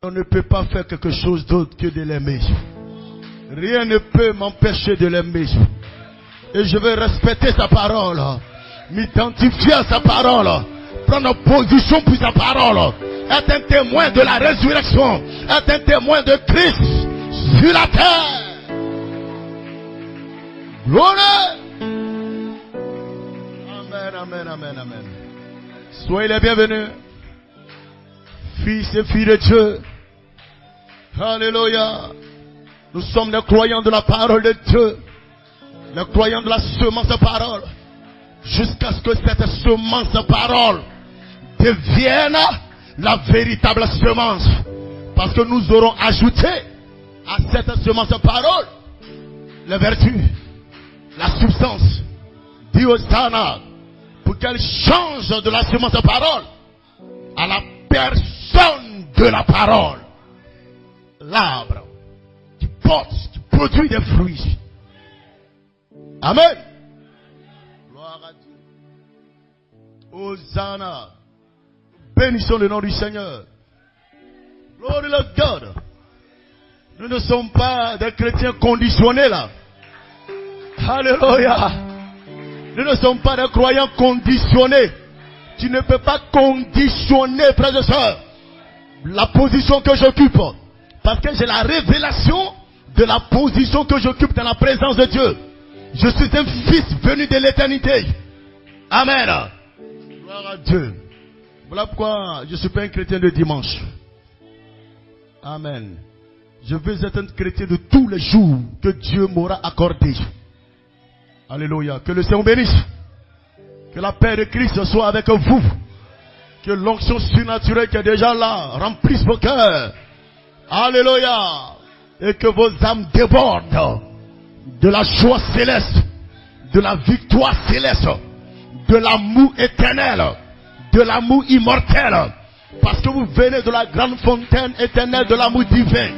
On ne peut pas faire quelque chose d'autre que de l'aimer. Rien ne peut m'empêcher de l'aimer. Et je vais respecter sa parole, m'identifier à sa parole, prendre position pour sa parole, être un témoin de la résurrection, être un témoin de Christ sur la terre. Gloire. Amen, amen, amen, amen. Soyez les bienvenus, fils et filles de Dieu. Alléluia. Nous sommes les croyants de la parole de Dieu, les croyants de la semence de parole, jusqu'à ce que cette semence de parole devienne la véritable semence. Parce que nous aurons ajouté à cette semence de parole les vertus, la substance, Diosana, pour qu'elle change de la semence de parole à la personne de la parole. L'arbre qui porte, qui produit des fruits. Amen. Gloire à Dieu. Hosanna. Bénissons le nom du Seigneur. Glory to God. Nous ne sommes pas des chrétiens conditionnés là. Alléluia. Nous ne sommes pas des croyants conditionnés. Tu ne peux pas conditionner, frères et sœurs, la position que j'occupe. Parce que j'ai la révélation de la position que j'occupe dans la présence de Dieu. Je suis un fils venu de l'éternité. Amen. Gloire à Dieu. Voilà pourquoi je ne suis pas un chrétien de dimanche. Amen. Je veux être un chrétien de tous les jours que Dieu m'aura accordé. Alléluia. Que le Seigneur bénisse. Que la paix de Christ soit avec vous. Que l'onction surnaturelle qui est déjà là remplisse vos cœurs. Alléluia. Et que vos âmes débordent de la joie céleste, de la victoire céleste, de l'amour éternel, de l'amour immortel. Parce que vous venez de la grande fontaine éternelle de l'amour divin.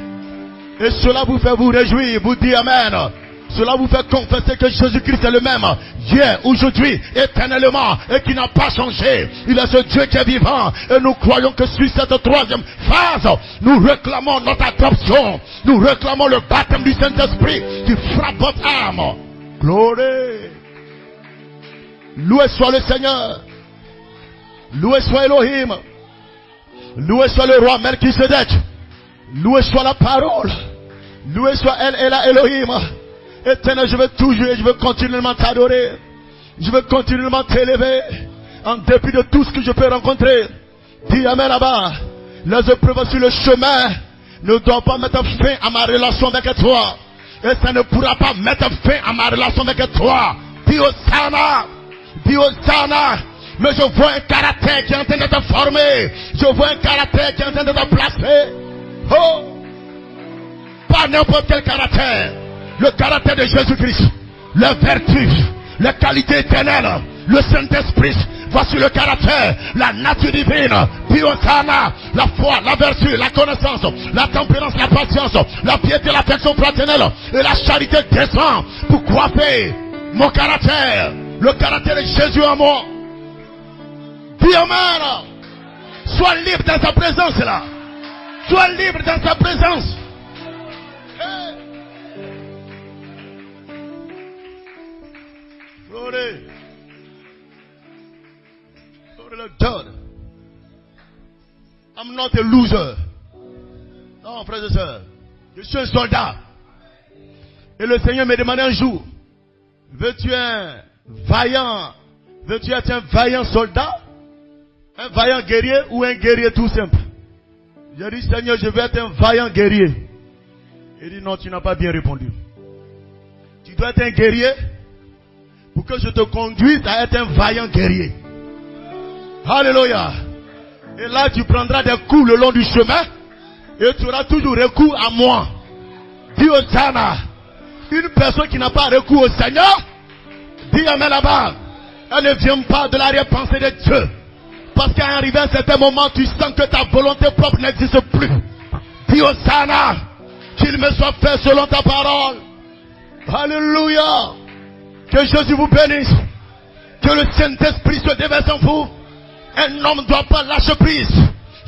Et cela vous fait vous réjouir, vous dire Amen. Cela vous fait confesser que Jésus-Christ est le même, hier, aujourd'hui, éternellement, et qui n'a pas changé. Il est ce Dieu qui est vivant. Et nous croyons que sur cette troisième phase, nous réclamons notre adoption. Nous réclamons le baptême du Saint-Esprit qui frappe votre âme. Gloire. Loué soit le Seigneur. Loué soit Elohim. Loué soit le roi Melchisedec. Loué soit la parole. Loué soit Elohim. Éternel, je veux toujours et je veux continuellement t'adorer. Je veux continuellement t'élever. En dépit de tout ce que je peux rencontrer. Dis Amen là-bas. Les épreuves sur le chemin ne doivent pas mettre fin à ma relation avec toi. Et ça ne pourra pas mettre fin à ma relation avec toi. Dis Hosanna. Dis Hosanna. Mais je vois un caractère qui est en train de te former. Je vois un caractère qui est en train de te placer. Oh! Pas n'importe quel caractère. Le caractère de Jésus-Christ, les vertus, les qualités éternelles, le Saint-Esprit. Voici le caractère, la nature divine, Diosana, la foi, la vertu, la connaissance, la tempérance, la patience, la piété, l'affection fraternelle et la charité descend pour coiffer mon caractère, le caractère de Jésus en moi. Dis Amen. Sois libre dans sa présence là. Sois libre dans sa présence. Hey. Glory. Glory to God. I'm not a loser. Non, frères et sœurs. Je suis un soldat. Et le Seigneur me demandait un jour, veux-tu être un vaillant soldat? Un vaillant guerrier ou un guerrier tout simple? J'ai dit, Seigneur, je veux être un vaillant guerrier. Il dit, non, tu n'as pas bien répondu. Tu dois être un guerrier pour que je te conduise à être un vaillant guerrier. Alléluia. Et là, tu prendras des coups le long du chemin et tu auras toujours recours à moi. Dis Hosanna. Une personne qui n'a pas recours au Seigneur, dis Amen là-bas. Elle ne vient pas de l'arrière-pensée de Dieu. Parce qu'à arriver à un certain moment, tu sens que ta volonté propre n'existe plus. Dis Hosanna. Qu'il me soit fait selon ta parole. Alléluia. Que Jésus vous bénisse. Que le Saint-Esprit se déverse en vous. Un homme ne doit pas lâcher prise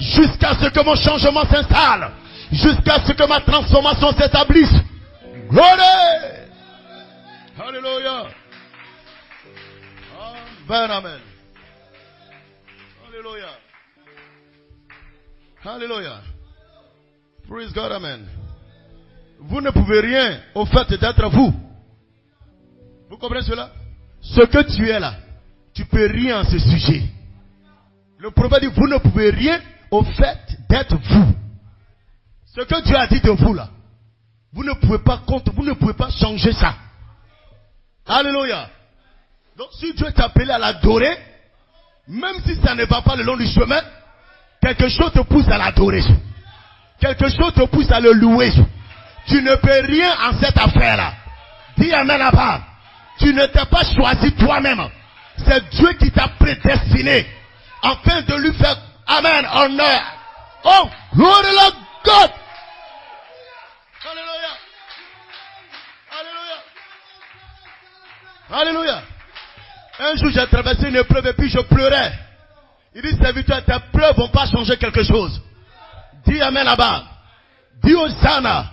jusqu'à ce que mon changement s'installe, jusqu'à ce que ma transformation s'établisse. Gloire! Alléluia! Amen, amen. Alléluia. Alléluia. Praise God, amen. Vous ne pouvez rien au fait d'être vous. Vous comprenez cela? Ce que tu es là, tu peux rien en ce sujet. Le prophète dit, vous ne pouvez rien au fait d'être vous. Ce que Dieu a dit de vous là, vous ne pouvez pas changer ça. Alléluia. Donc si Dieu t'a appelé à l'adorer, même si ça ne va pas le long du chemin, quelque chose te pousse à l'adorer. Quelque chose te pousse à le louer. Tu ne peux rien en cette affaire-là. Dis amen là-bas. Tu ne t'es pas choisi toi-même. C'est Dieu qui t'a prédestiné afin de lui faire amen, honneur. Oh, glory to God. Alléluia. Alléluia. Alléluia. Un jour j'ai traversé une épreuve et puis je pleurais. Il dit, serviteur, tes pleurs vont pas changer quelque chose. Dis amen là-bas. Dis Hosanna.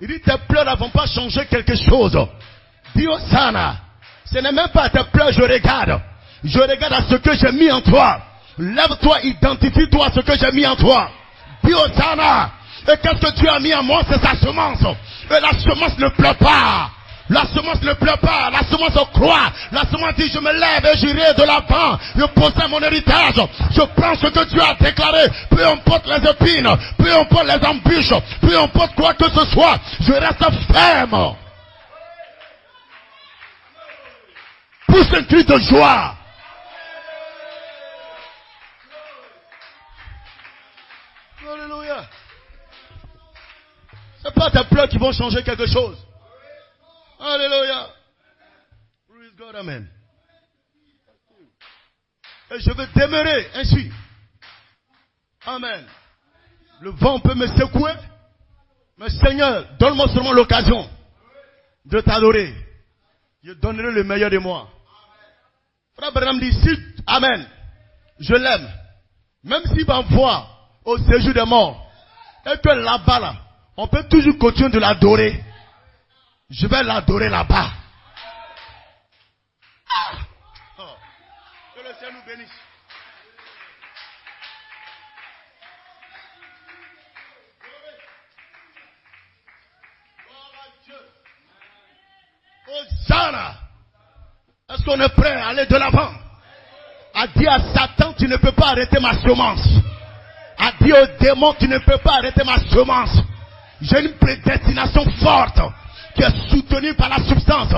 Il dit, tes pleurs ne vont pas changer quelque chose. Dis Hosanna. Ce n'est même pas à tes pleurs je regarde. Je regarde à ce que j'ai mis en toi. Lève-toi, identifie-toi à ce que j'ai mis en toi. Dis Hosanna. Et qu'est-ce que tu as mis en moi? C'est sa semence. Et la semence ne pleure pas. La semence ne pleure pas, la semence croit. La semence dit, je me lève et j'irai de l'avant. Je possède mon héritage. Je prends ce que tu as déclaré. Peu importe les épines, peu importe les embûches, peu importe quoi que ce soit, je reste ferme. Pousse un cri de joie. Alléluia. C'est pas tes pleurs qui vont changer quelque chose. Alléluia. Praise God, amen. Et je veux demeurer ainsi. Amen. Le vent peut me secouer. Mais Seigneur, donne-moi seulement l'occasion de t'adorer. Je donnerai le meilleur de moi. Frère Branham dit, si, amen, je l'aime. Même s'il m'envoie au séjour des morts, et que là-bas, là, on peut toujours continuer de l'adorer. Je vais l'adorer là-bas. Ah! Oh. Que le Seigneur nous bénisse. Hosanna. Est-ce qu'on est prêt à aller de l'avant? A dit à Satan, tu ne peux pas arrêter ma semence. A dit au démon, tu ne peux pas arrêter ma semence. J'ai une prédestination forte qui est soutenue par la substance,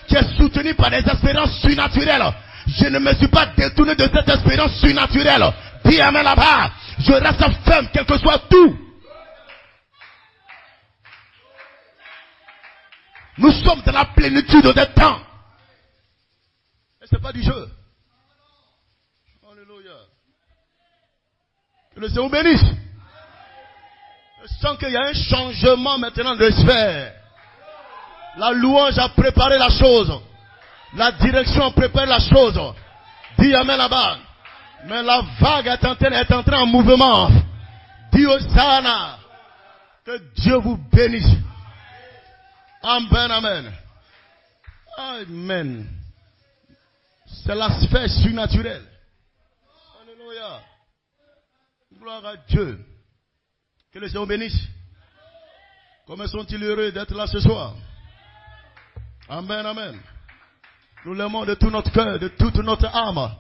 qui est soutenue par des espérances surnaturelles. Je ne me suis pas détourné de cette espérance surnaturelle. Dis amen là-bas. Je reste ferme, quel que soit tout. Nous sommes dans la plénitude des temps. Et ce n'est pas du jeu. Alléluia. Que le Seigneur bénisse. Je sens qu'il y a un changement maintenant de sphère. La louange a préparé la chose. La direction a préparé la chose. Dis amen là-bas. Mais la vague est entrée en mouvement. Dis Hosanna. Que Dieu vous bénisse. Amen, amen. Amen. C'est la sphère surnaturelle. Alléluia. Gloire à Dieu. Que le Seigneur bénisse. Comment sont-ils heureux d'être là ce soir? Amen, amen. Nous l'aimons de tout notre cœur, de toute notre âme.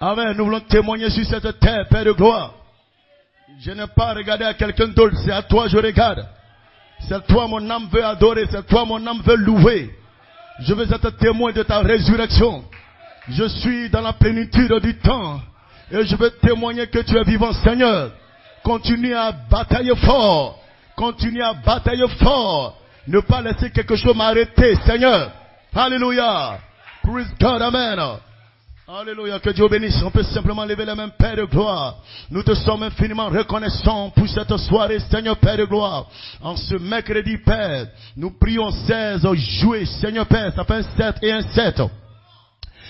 Amen. Nous voulons témoigner sur cette terre, Père de gloire. Je n'ai pas regardé à quelqu'un d'autre, c'est à toi je regarde. C'est toi mon âme veut adorer, c'est toi mon âme veut louer. Je veux être témoin de ta résurrection. Je suis dans la plénitude du temps. Et je veux témoigner que tu es vivant, Seigneur. Continue à batailler fort. Continue à batailler fort. Ne pas laisser quelque chose m'arrêter, Seigneur. Alléluia. Praise God, amen. Alléluia, que Dieu bénisse. On peut simplement lever les mains, Père de gloire. Nous te sommes infiniment reconnaissants pour cette soirée, Seigneur Père de gloire. En ce mercredi, Père, nous prions 16 jouets, Seigneur Père, ça fait un 7 et un 7.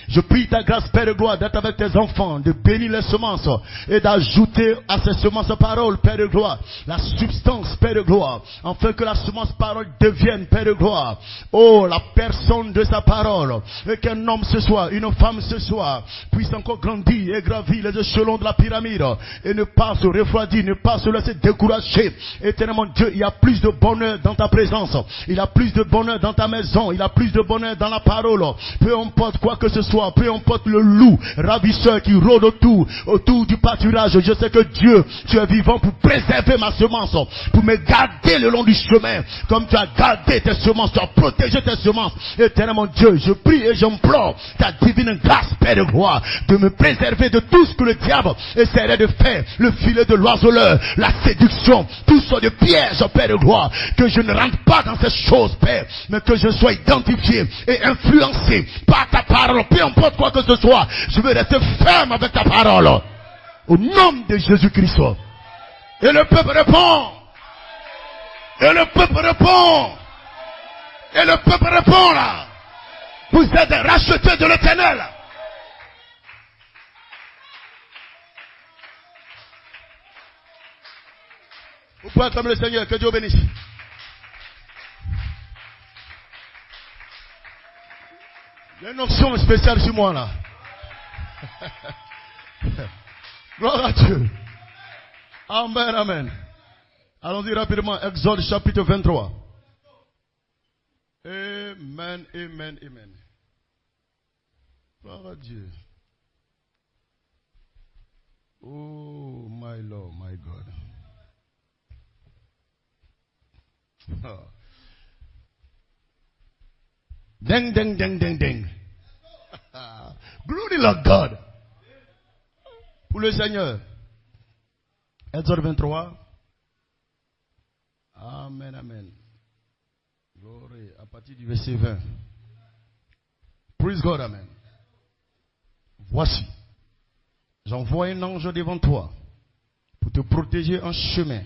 Je prie ta grâce, Père de gloire, d'être avec tes enfants, de bénir les semences et d'ajouter à ces semences parole, Père de gloire, la substance, Père de gloire, afin que la semence parole devienne, Père de gloire, oh, la personne de sa parole, et qu'un homme ce soir, une femme ce soir, puisse encore grandir et gravir les échelons de la pyramide, et ne pas se refroidir, ne pas se laisser décourager. Éternellement Dieu, il y a plus de bonheur dans ta présence, il y a plus de bonheur dans ta maison, il y a plus de bonheur dans la parole, peu importe quoi que ce soit, peu importe le loup ravisseur qui rôde autour du pâturage, je sais que Dieu, tu es vivant pour préserver ma semence, pour me garder le long du chemin, comme tu as gardé tes semences, tu as protégé tes semences. Éternellement Dieu, je prie et j'implore ta divine grâce, Père de gloire, de me préserver de tout ce que le diable essaierait de faire, le filet de l'oiseleur, la séduction, tout ça de piège, Père de gloire, que je ne rentre pas dans ces choses, Père, mais que je sois identifié et influencé par ta parole, peu importe quoi que ce soit, je veux rester ferme avec ta parole, au nom de Jésus-Christ. Et le peuple répond, et le peuple répond, et le peuple répond là, vous êtes rachetés de l'Éternel. Vous pouvez acclamer le Seigneur, que Dieu bénisse. Il y a une option spéciale sur moi là. Gloire à Dieu. Amen, amen. Allons-y rapidement, Exode chapitre 23. Amen, amen, amen. Gloire à Dieu. Oh, my Lord, my God. Oh. Ding, ding, ding, ding, ding. Glory to God. Pour le Seigneur. Exode 23. Amen, amen. Glory. À partir du verset 20. Praise God, amen. Voici. J'envoie un ange devant toi pour te protéger en chemin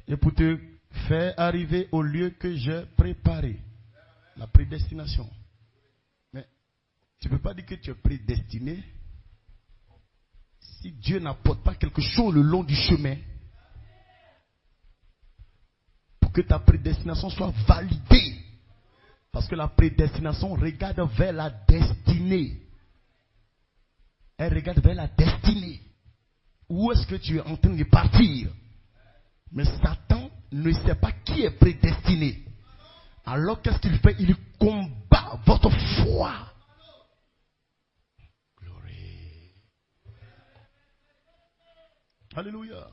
et pour te faire arriver au lieu que j'ai préparé. La prédestination. Mais tu ne peux pas dire que tu es prédestiné si Dieu n'apporte pas quelque chose le long du chemin pour que ta prédestination soit validée. Parce que la prédestination regarde vers la destinée. Elle regarde vers la destinée. Où est-ce que tu es en train de partir? Mais Satan ne sait pas qui est prédestiné. Alors qu'est-ce qu'il fait? Il combat votre foi. Glory. Alléluia.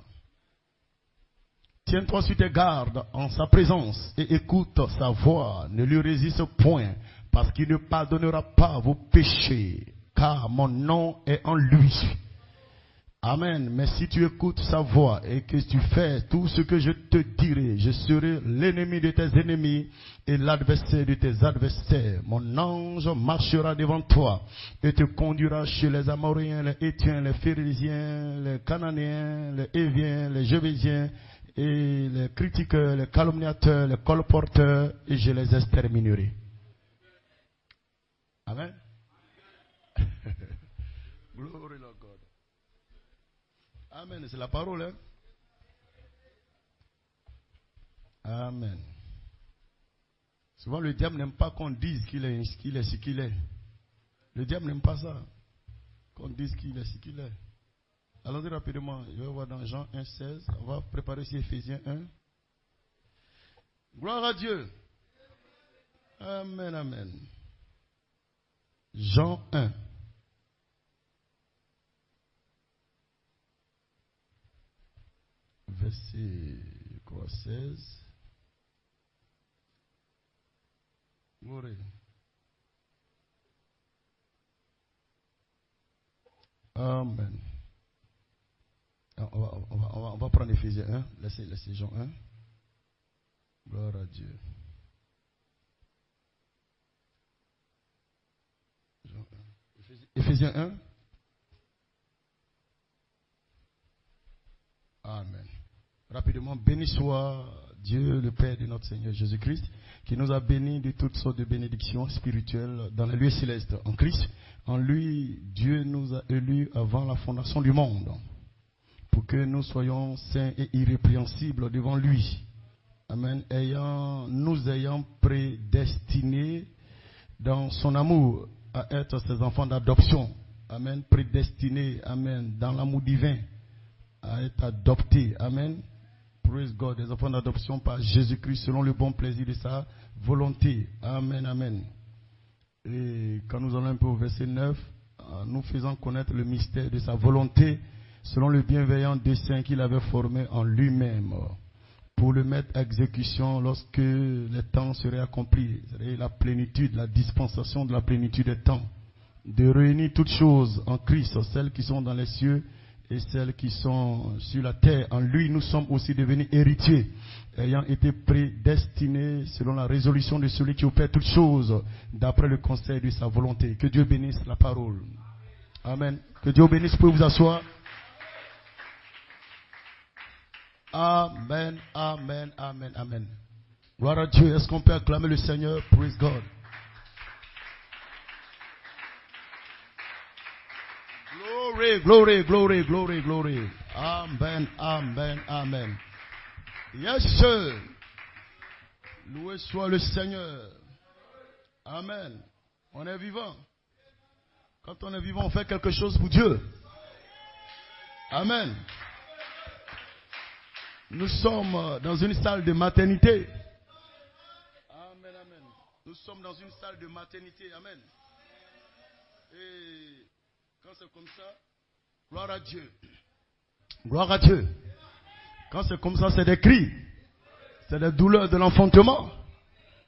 Tiens-toi sur tes gardes en sa présence et écoute sa voix. Ne lui résiste point, parce qu'il ne pardonnera pas vos péchés, car mon nom est en lui. Amen. Mais si tu écoutes sa voix et que tu fais tout ce que je te dirai, je serai l'ennemi de tes ennemis et l'adversaire de tes adversaires. Mon ange marchera devant toi et te conduira chez les Amoréens, les Héthiens, les Phérésiens, les Cananéens, les Héviens, les Jébusiens et les critiqueurs, les calomniateurs, les colporteurs, et je les exterminerai. Amen. Glory to God. Amen. C'est la parole. Hein? Amen. Souvent, le diable n'aime pas qu'on dise qu'il est ce qu'il est. Le diable n'aime pas ça. Qu'on dise qu'il est ce qu'il est. Allons-y rapidement. Je vais voir dans Jean 1,16. On va préparer sur Éphésiens 1. Gloire à Dieu. Amen, amen. Jean 1. Verset 16. Gloire. Amen. On va prendre Éphésiens 1. Laissez Jean 1. Gloire à Dieu. Jean 1. Éphésiens 1. Amen. Rapidement, béni soit Dieu le Père de notre Seigneur Jésus-Christ, qui nous a bénis de toutes sortes de bénédictions spirituelles dans les lieux célestes en Christ. En lui, Dieu nous a élus avant la fondation du monde, pour que nous soyons saints et irrépréhensibles devant lui. Amen. Nous ayant prédestinés dans son amour à être ses enfants d'adoption. Amen. Prédestinés, amen, dans l'amour divin à être adoptés. Amen. Praise God, des enfants d'adoption par Jésus-Christ selon le bon plaisir de sa volonté. Amen, amen. Et quand nous allons un peu au verset 9, nous faisons connaître le mystère de sa volonté selon le bienveillant dessein qu'il avait formé en lui-même pour le mettre à exécution lorsque les temps seraient accomplis. C'est-à-dire la plénitude, la dispensation de la plénitude des temps. De réunir toutes choses en Christ, celles qui sont dans les cieux et celles qui sont sur la terre. En lui, nous sommes aussi devenus héritiers, ayant été prédestinés selon la résolution de celui qui opère toutes choses, d'après le conseil de sa volonté. Que Dieu bénisse la parole. Amen. Que Dieu bénisse. Vous pouvez vous asseoir. Amen, amen, amen, amen. Gloire à Dieu. Est-ce qu'on peut acclamer le Seigneur? Praise God. Glory, glory, glory, glory, glory. Amen, amen, amen. Yes, sir. Loué soit le Seigneur. Amen. On est vivant. Quand on est vivant, on fait quelque chose pour Dieu. Amen. Nous sommes dans une salle de maternité. Amen, amen. Nous sommes dans une salle de maternité. Amen. Et quand c'est comme ça, gloire à Dieu. Gloire à Dieu. Quand c'est comme ça, c'est des cris. C'est des douleurs de l'enfantement.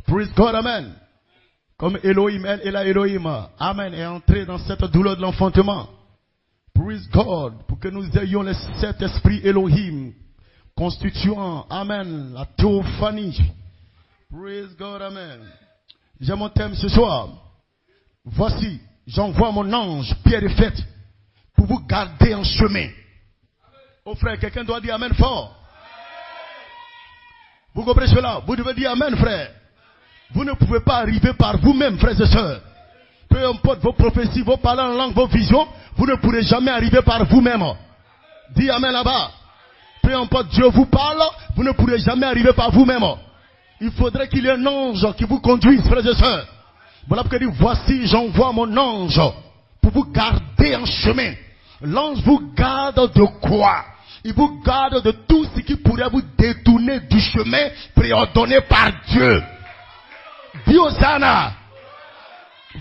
Praise God, amen. Comme Elohim, Elohim, amen, est entré dans cette douleur de l'enfantement. Praise God. Pour que nous ayons les 7 esprits Elohim constituant, amen, la théophanie. Praise God, amen. J'ai mon thème ce soir. Voici, j'envoie mon ange, Pierre et Fête, pour vous garder en chemin. Oh frère, quelqu'un doit dire amen fort. Vous comprenez cela? Vous devez dire amen, frère. Vous ne pouvez pas arriver par vous-même, frères et sœurs. Peu importe vos prophéties, vos paroles en langue, vos visions, vous ne pourrez jamais arriver par vous-même. Dis amen là-bas. Peu importe Dieu vous parle, vous ne pourrez jamais arriver par vous-même. Il faudrait qu'il y ait un ange qui vous conduise, frères et sœurs. Voilà pourquoi il dit, voici j'envoie mon ange pour vous garder en chemin. L'ange vous garde de quoi? Il vous garde de tout ce qui pourrait vous détourner du chemin préordonné par Dieu. Dis Hosanna.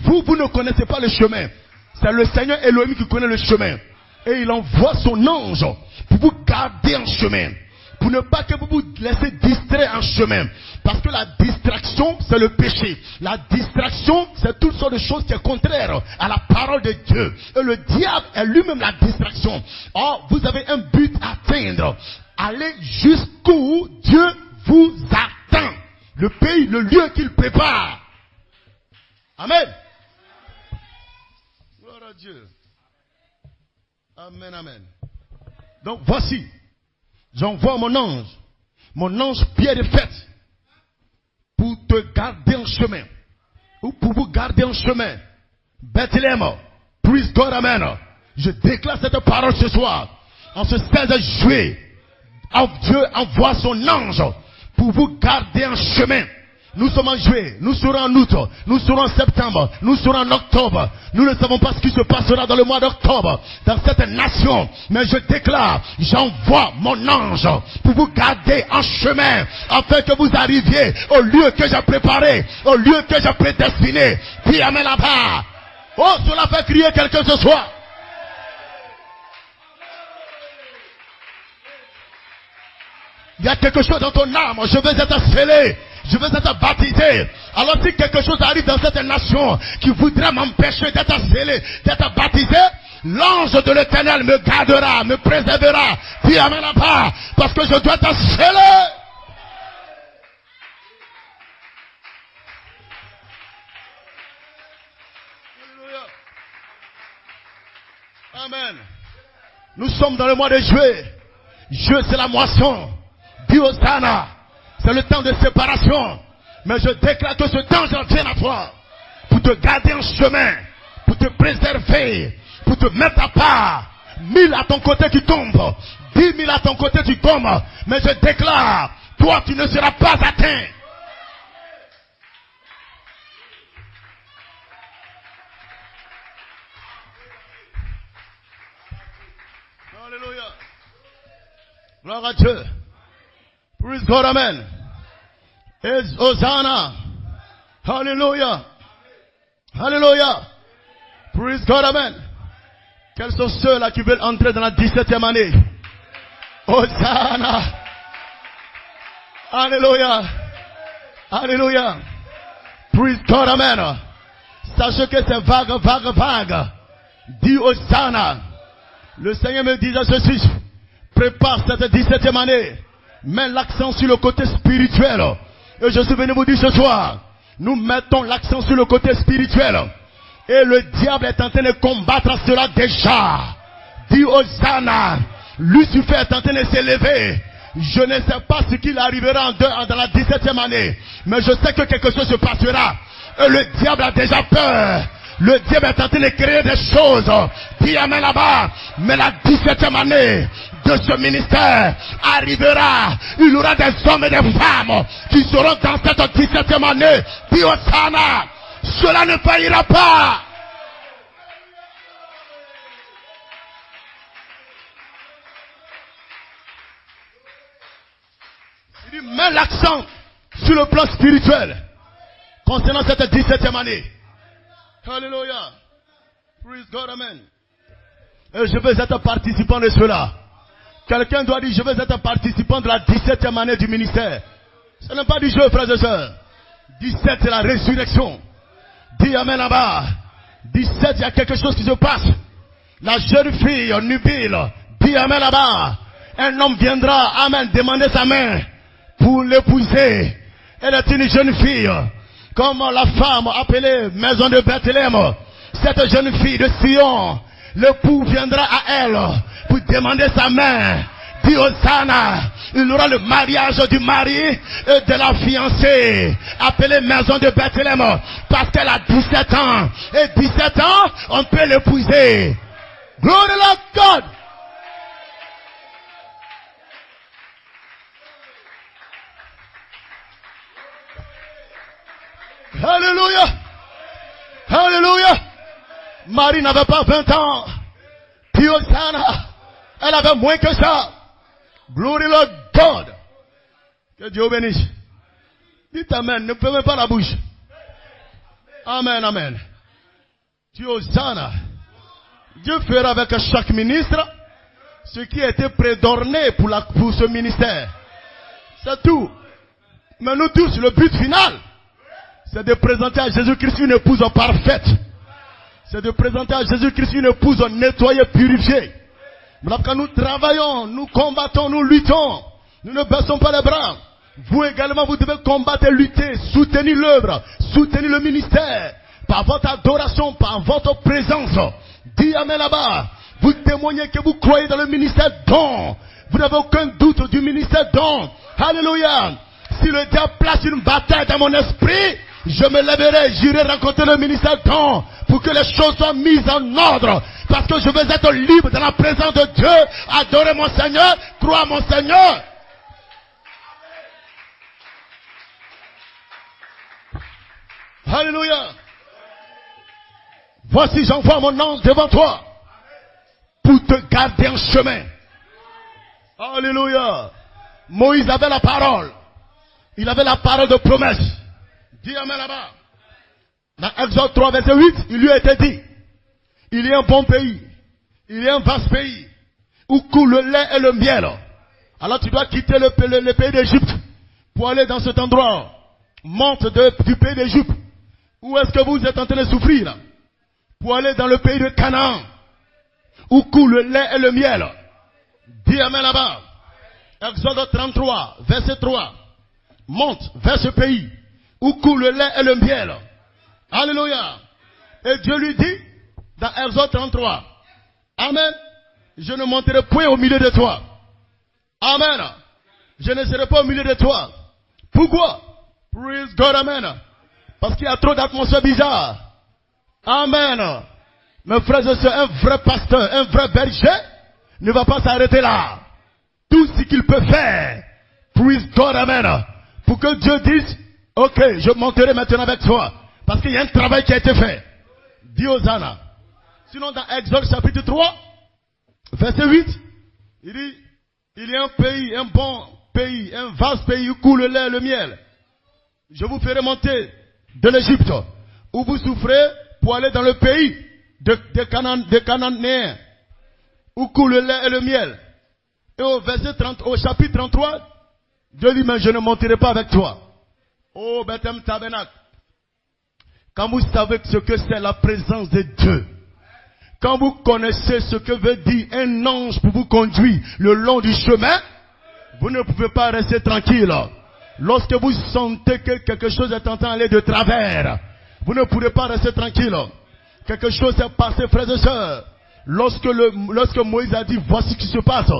Vous ne connaissez pas le chemin. C'est le Seigneur Elohim qui connaît le chemin. Et il envoie son ange pour vous garder en chemin. Pour ne pas que vous vous laissez distraire en chemin. Parce que la distraction, c'est le péché. La distraction, c'est toutes sortes de choses qui sont contraires à la parole de Dieu. Et le diable est lui-même la distraction. Or, vous avez un but à atteindre. Allez jusqu'où Dieu vous attend. Le pays, le lieu qu'il prépare. Amen. Gloire à Dieu. Amen, amen. Donc voici, j'envoie mon ange Pierre de Fête, pour te garder en chemin, ou pour vous garder en chemin. Bethléem, praise God, amen. Je déclare cette parole ce soir, en ce 16 juillet, Dieu envoie son ange pour vous garder en chemin. Nous sommes en juillet, nous serons en août, nous serons en septembre, nous serons en octobre. Nous ne savons pas ce qui se passera dans le mois d'octobre, dans cette nation. Mais je déclare, j'envoie mon ange pour vous garder en chemin, afin que vous arriviez au lieu que j'ai préparé, au lieu que j'ai prédestiné. Puis amen là-bas. Oh, cela fait crier quelqu'un ce soir. Il y a quelque chose dans ton âme, je veux être scellé. Je veux être baptisé. Alors si quelque chose arrive dans cette nation qui voudrait m'empêcher d'être scellé, d'être baptisé, l'ange de l'Éternel me gardera, me préservera. Puis amen là-bas, parce que je dois être scellé. Amen. Nous sommes dans le mois de juillet. Juillet, c'est la moisson. Dis Hosanna. C'est le temps de séparation. Mais je déclare que ce danger vient à toi. Pour te garder en chemin. Pour te préserver. Pour te mettre à part. 1000 à ton côté qui tombent. 10 000 à ton côté qui tombent. Mais je déclare, toi tu ne seras pas atteint. Alléluia. Gloire à Dieu. Praise God, amen. It's Hosanna. Hallelujah. Hallelujah. Praise God, amen. Quels sont ceux-là qui veulent entrer dans la 17e année? Hosanna. Alléluia. Alléluia. Praise God, amen. Sachez que c'est vague, vague, vague. Dis Hosanna. Le Seigneur me disait ceci. Prépare cette 17e année. Mets l'accent sur le côté spirituel. Et je suis venu vous dire ce soir. Nous mettons l'accent sur le côté spirituel. Et le diable est en train de combattre cela déjà. Dis Hosanna. Lucifer est en train de s'élever. Je ne sais pas ce qu'il arrivera dans la 17e année. Mais je sais que quelque chose se passera. Et le diable a déjà peur. Le diable est en train de créer des choses. Dis amen là-bas. Mais la 17e année de ce ministère arrivera. Il y aura des hommes et des femmes qui seront dans cette 17e année. Dis Hosanna. Cela ne faillira pas. Il dit, mets l'accent sur le plan spirituel concernant cette 17e année. Alléluia. Praise God, amen. Et je veux être participant de cela. Quelqu'un doit dire, je veux être participant de la 17e année du ministère. Ce n'est pas du jeu, frères et sœurs. 17, c'est la résurrection. Dis amen là-bas. 17, il y a quelque chose qui se passe. La jeune fille, nubile, dis amen là-bas. Un homme viendra, amen, demander sa main pour l'épouser. Elle est une jeune fille. Comme la femme appelée maison de Bethléem. Cette jeune fille de Sion, l'époux viendra à elle pour demander sa main. Dis Hosanna. Il y aura le mariage du mari et de la fiancée, appelée maison de Bethléem, parce qu'elle a 17 ans. Et 17 ans, on peut l'épouser. Glory to God. Alléluia. Alléluia. Marie n'avait pas 20 ans. Dis Hosanna. Elle avait moins que ça. Glory to God. Que Dieu bénisse. Dites amen. Ne fermez pas la bouche. Amen, amen. Dieu Hosanna. Dieu fera avec chaque ministre ce qui a été prédorné pour ce ministère. C'est tout. Mais nous tous, le but final, c'est de présenter à Jésus-Christ une épouse parfaite. C'est de présenter à Jésus-Christ une épouse nettoyée, purifiée. Quand nous travaillons, nous combattons, nous luttons. Nous ne baissons pas les bras. Vous également, vous devez combattre et lutter, soutenir l'œuvre, soutenir le ministère, par votre adoration, par votre présence. Dis amen là-bas. Vous témoignez que vous croyez dans le ministère don. Vous n'avez aucun doute du ministère don. Alléluia. Si le diable place une bataille dans mon esprit, je me lèverai, j'irai rencontrer le ministère don pour que les choses soient mises en ordre. Parce que je veux être libre dans la présence de Dieu, adorer mon Seigneur, croire mon Seigneur. Alléluia. Voici, j'envoie mon ange devant toi pour te garder en chemin. Alléluia. Moïse avait la parole. Il avait la parole de promesse. Dis amen là-bas. Dans Exode 3, verset 8, il lui a été dit, il y a un bon pays, il y a un vaste pays, où coule le lait et le miel. Alors tu dois quitter le pays d'Égypte pour aller dans cet endroit. Monte du pays d'Égypte. Où est-ce que vous êtes en train de souffrir là? Pour aller dans le pays de Canaan, où coule le lait et le miel. Dis amen là-bas. Exode 33, verset 3. Monte vers ce pays où coule le lait et le miel. Alléluia. Et Dieu lui dit, dans Exode 33, amen, je ne monterai point au milieu de toi. Amen. Je ne serai pas au milieu de toi. Pourquoi? Praise God, amen. Parce qu'il y a trop d'atmosphère bizarre. Amen. Mes frères et sœurs, un vrai pasteur, un vrai berger ne va pas s'arrêter là. Tout ce qu'il peut faire, praise God, amen, pour que Dieu dise, ok, je monterai maintenant avec toi. Parce qu'il y a un travail qui a été fait. Dis Hosanna. Sinon dans Exode chapitre 3, verset 8, il dit, il y a un pays, un bon pays, un vaste pays où coule le lait et le miel. Je vous ferai monter de l'Égypte, où vous souffrez pour aller dans le pays de Cananéens, où coule le lait et le miel. Et au chapitre 33, Dieu dit, mais je ne monterai pas avec toi. Oh, Bethlehem Tabernacle. Quand vous savez ce que c'est la présence de Dieu, quand vous connaissez ce que veut dire un ange pour vous conduire le long du chemin, vous ne pouvez pas rester tranquille. Lorsque vous sentez que quelque chose est en train d'aller de travers, vous ne pourrez pas rester tranquille. Quelque chose s'est passé, frères et sœurs. Lorsque Moïse a dit, voici ce qui se passe,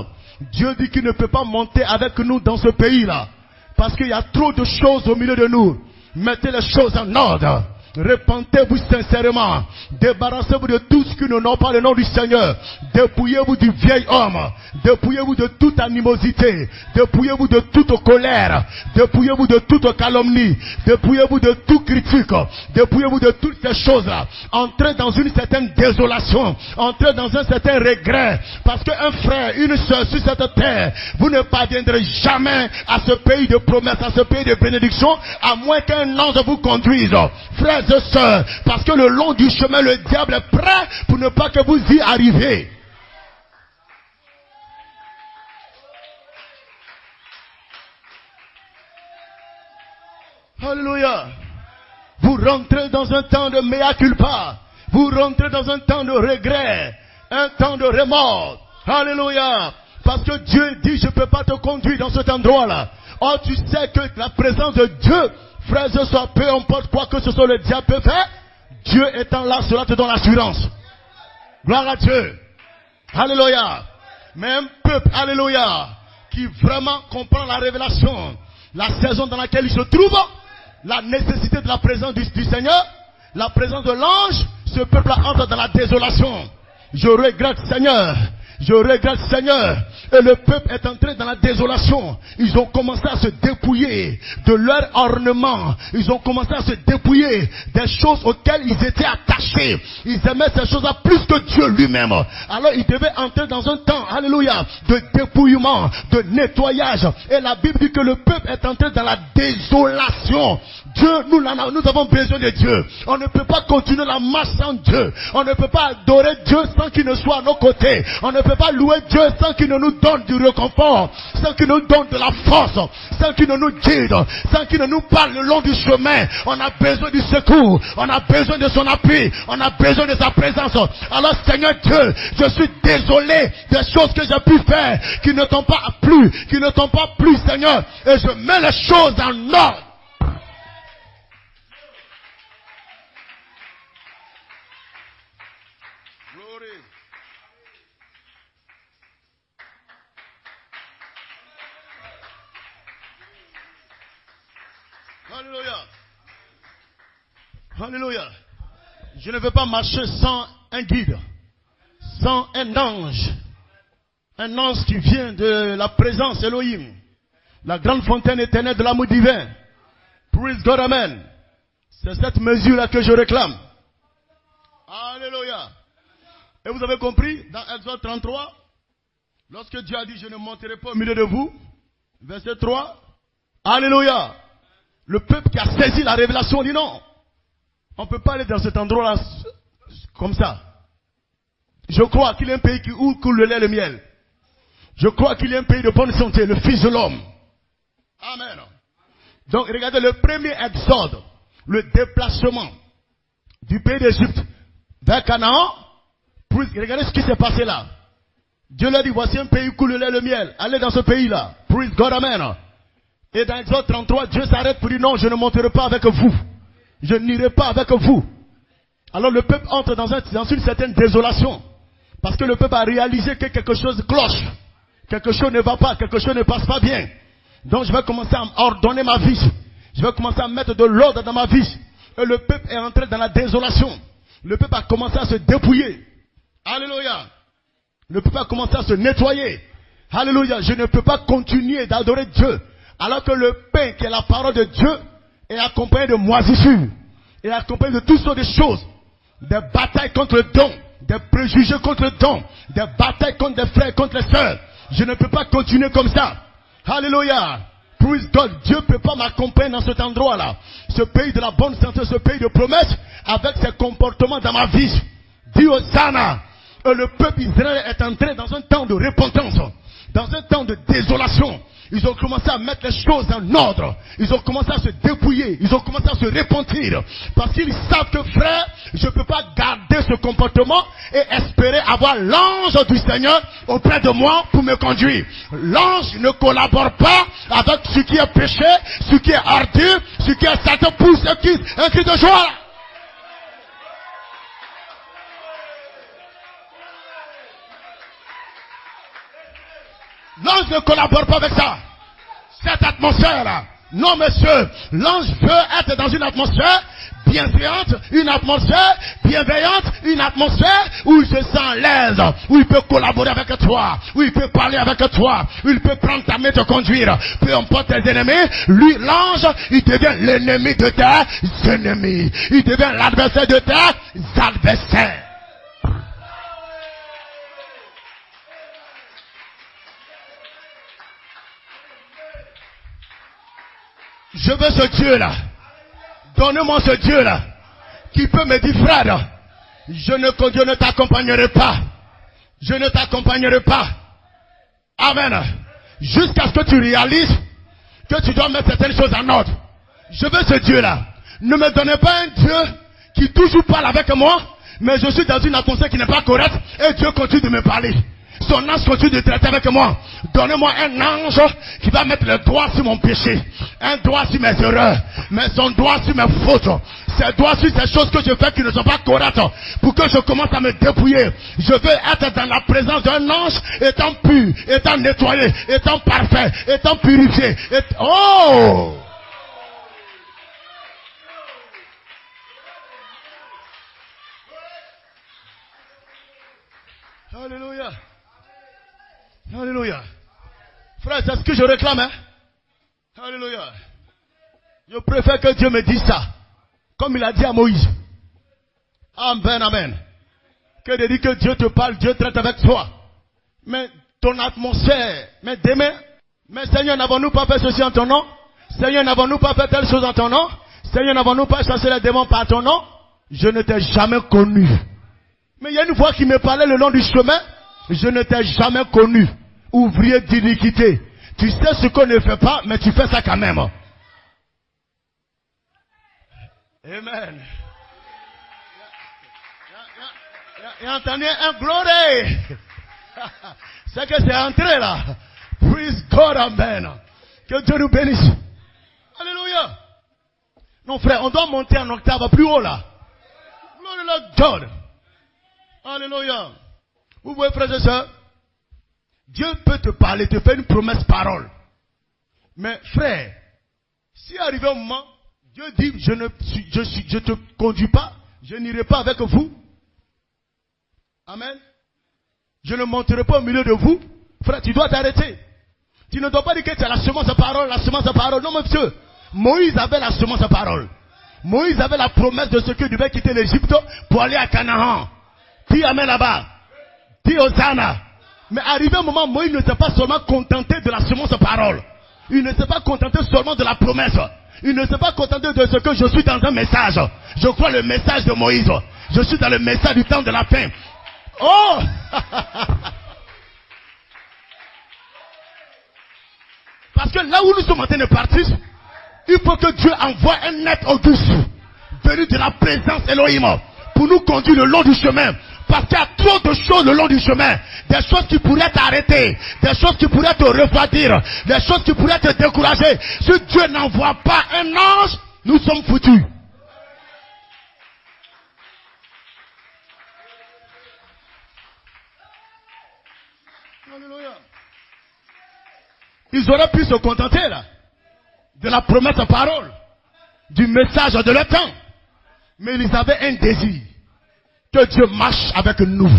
Dieu dit qu'il ne peut pas monter avec nous dans ce pays-là. Parce qu'il y a trop de choses au milieu de nous. Mettez les choses en ordre. Repentez-vous sincèrement. Débarrassez-vous de tout ce qui n'honore pas le nom du Seigneur. Dépouillez-vous du vieil homme. Dépouillez-vous de toute animosité. Dépouillez-vous de toute colère. Dépouillez-vous de toute calomnie. Dépouillez-vous de toute critique. Dépouillez-vous de toutes ces choses-là. Entrez dans une certaine désolation. Entrez dans un certain regret. Parce qu'un frère, une soeur sur cette terre, vous ne parviendrez jamais à ce pays de promesse, à ce pays de bénédiction, à moins qu'un ange vous conduise. Frères et sœurs, parce que le long du chemin, le diable est prêt pour ne pas que vous y arriviez. Alléluia. Vous rentrez dans un temps de mea culpa. Vous rentrez dans un temps de regret. Un temps de remords. Alléluia. Parce que Dieu dit, je ne peux pas te conduire dans cet endroit-là. Or, tu sais que la présence de Dieu, frères et sœurs, peu importe quoi que ce soit le diable peut faire, Dieu étant là, cela te donne l'assurance. Gloire à Dieu. Alléluia. Mais un peuple, alléluia, qui vraiment comprend la révélation, la saison dans laquelle il se trouve, la nécessité de la présence du Seigneur, la présence de l'ange, ce peuple-là entre dans la désolation. Je regrette, Seigneur. Je regrette, Seigneur. Et le peuple est entré dans la désolation. Ils ont commencé à se dépouiller de leurs ornements. Ils ont commencé à se dépouiller des choses auxquelles ils étaient attachés. Ils aimaient ces choses-là plus que Dieu lui-même. Alors ils devaient entrer dans un temps, alléluia, de dépouillement, de nettoyage. Et la Bible dit que le peuple est entré dans la désolation. Dieu, nous avons besoin de Dieu. On ne peut pas continuer la marche sans Dieu. On ne peut pas adorer Dieu sans qu'il ne soit à nos côtés. On ne peut pas louer Dieu sans qu'il ne nous donne du réconfort, sans qu'il nous donne de la force, sans qu'il ne nous guide, sans qu'il ne nous parle le long du chemin. On a besoin du secours, on a besoin de son appui, on a besoin de sa présence. Alors Seigneur Dieu, je suis désolé des choses que j'ai pu faire, qui ne t'ont pas plu, Seigneur, et je mets les choses en ordre. Alléluia. Alléluia. Je ne veux pas marcher sans un guide, sans un ange. Un ange qui vient de la présence Elohim, la grande fontaine éternelle de l'amour divin. Praise God, amen. C'est cette mesure-là que je réclame. Alléluia. Et vous avez compris, dans Exode 33, lorsque Dieu a dit, je ne monterai pas au milieu de vous, verset 3, alléluia. Le peuple qui a saisi la révélation dit non. On ne peut pas aller dans cet endroit-là comme ça. Je crois qu'il y a un pays où coule le lait et le miel. Je crois qu'il y a un pays de bonne santé, le Fils de l'homme. Amen. Donc regardez le premier exode, le déplacement du pays d'Égypte vers Canaan. Regardez ce qui s'est passé là. Dieu leur dit, voici un pays où coule le lait et le miel. Allez dans ce pays-là. Praise God, amen. Et dans Exode 33, Dieu s'arrête pour dire non, je ne monterai pas avec vous. Je n'irai pas avec vous. Alors le peuple entre dans une certaine désolation. Parce que le peuple a réalisé que quelque chose cloche. Quelque chose ne va pas, quelque chose ne passe pas bien. Donc je vais commencer à ordonner ma vie. Je vais commencer à mettre de l'ordre dans ma vie. Et le peuple est entré dans la désolation. Le peuple a commencé à se dépouiller. Alléluia. Le peuple a commencé à se nettoyer. Alléluia. Je ne peux pas continuer d'adorer Dieu alors que le pain qui est la parole de Dieu est accompagné de moisissures. Il est accompagné de toutes sortes de choses. Des batailles contre le don. Des préjugés contre le don. Des batailles contre des frères, contre les sœurs. Je ne peux pas continuer comme ça. Alléluia. Praise God. Dieu ne peut pas m'accompagner dans cet endroit-là. Ce pays de la bonne santé, ce pays de promesses, avec ses comportements dans ma vie. Dis Hosanna. Et le peuple israélien est entré dans un temps de repentance. Dans un temps de désolation. Ils ont commencé à mettre les choses en ordre. Ils ont commencé à se dépouiller. Ils ont commencé à se repentir. Parce qu'ils savent que frère, je ne peux pas garder ce comportement et espérer avoir l'ange du Seigneur auprès de moi pour me conduire. L'ange ne collabore pas avec ce qui est péché, ce qui est ordure, ce qui est Satan pousse un cri de joie. L'ange ne collabore pas avec ça. Cette atmosphère-là. Non, monsieur. L'ange veut être dans une atmosphère bienveillante, une atmosphère bienveillante, une atmosphère où il se sent l'aise, où il peut collaborer avec toi, où il peut parler avec toi, où il peut prendre ta main et te conduire. Peu importe tes ennemis, lui, l'ange, il devient l'ennemi de tes ennemis. Il devient l'adversaire de tes adversaires. Je veux ce Dieu-là. Donne-moi ce Dieu-là. Qui peut me dire, frère, je ne t'accompagnerai pas. Je ne t'accompagnerai pas. Amen. Jusqu'à ce que tu réalises que tu dois mettre certaines choses en ordre. Je veux ce Dieu-là. Ne me donnez pas un Dieu qui toujours parle avec moi, mais je suis dans une atmosphère qui n'est pas correcte et Dieu continue de me parler. Son ange continue de traiter avec moi. Donnez-moi un ange qui va mettre le doigt sur mon péché, un doigt sur mes erreurs, mais son doigt sur mes fautes, ses doigts sur ces choses que je fais qui ne sont pas correctes, pour que je commence à me dépouiller. Je veux être dans la présence d'un ange, étant pur, étant nettoyé, étant parfait, étant purifié. Oh! Alléluia. Alléluia. Frère, c'est ce que je réclame, hein? Alléluia. Je préfère que Dieu me dise ça. Comme il a dit à Moïse. Amen, amen. Que de dire que Dieu te parle, Dieu traite avec toi. Mais ton atmosphère, mais demain, mais Seigneur, n'avons-nous pas fait ceci en ton nom? Seigneur, n'avons-nous pas fait telle chose en ton nom? Seigneur, n'avons-nous pas chassé les démons par ton nom? Je ne t'ai jamais connu. Mais il y a une voix qui me parlait le long du chemin. Je ne t'ai jamais connu. Ouvrier d'iniquité. Tu sais ce qu'on ne fait pas, mais tu fais ça quand même. Amen. Il y a entendu un glory. C'est que c'est entré là. Praise God, amen. Que Dieu nous bénisse. Alléluia. Non frère, on doit monter en octave plus haut là. Glory to God. Alléluia. Vous voyez frères et sœurs, Dieu peut te parler, te faire une promesse parole. Mais frère, si arrivé un moment, Dieu dit, je te conduis pas, je n'irai pas avec vous. Amen. Je ne monterai pas au milieu de vous. Frère, tu dois t'arrêter. Tu ne dois pas dire que tu as la semence de parole, la semence de parole. Non, monsieur. Moïse avait la semence de parole. Moïse avait la promesse de ce qu'il devait quitter l'Égypte pour aller à Canaan. Dis Amen là-bas. Dis Hosanna. Mais arrivé un moment, Moïse ne s'est pas seulement contenté de la semence de parole. Il ne s'est pas contenté seulement de la promesse. Il ne s'est pas contenté de ce que je suis dans un message. Je crois le message de Moïse. Je suis dans le message du temps de la fin. Oh! Parce que là où nous sommes en train de partir, il faut que Dieu envoie un net au-dessus, venu de la présence Elohim, pour nous conduire le long du chemin. Parce qu'il y a trop de choses le long du chemin. Des choses qui pourraient t'arrêter. Des choses qui pourraient te refroidir. Des choses qui pourraient te décourager. Si Dieu n'envoie pas un ange, nous sommes foutus. Alléluia. Ils auraient pu se contenter là, de la promesse de parole, du message de leur temps. Mais ils avaient un désir. Que Dieu marche avec nous.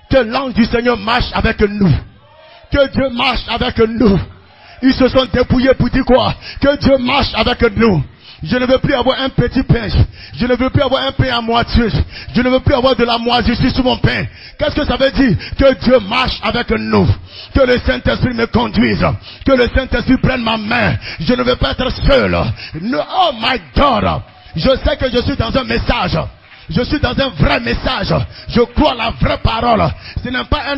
Que l'ange du Seigneur marche avec nous. Que Dieu marche avec nous. Ils se sont dépouillés pour dire quoi? Que Dieu marche avec nous. Je ne veux plus avoir un petit pain. Je ne veux plus avoir un pain à moitié. Je ne veux plus avoir de la moisissure sur mon pain. Qu'est-ce que ça veut dire? Que Dieu marche avec nous. Que le Saint-Esprit me conduise. Que le Saint-Esprit prenne ma main. Je ne veux pas être seul. No, oh my God. Je sais que je suis dans un message. Je suis dans un vrai message. Je crois la vraie parole. Ce n'est pas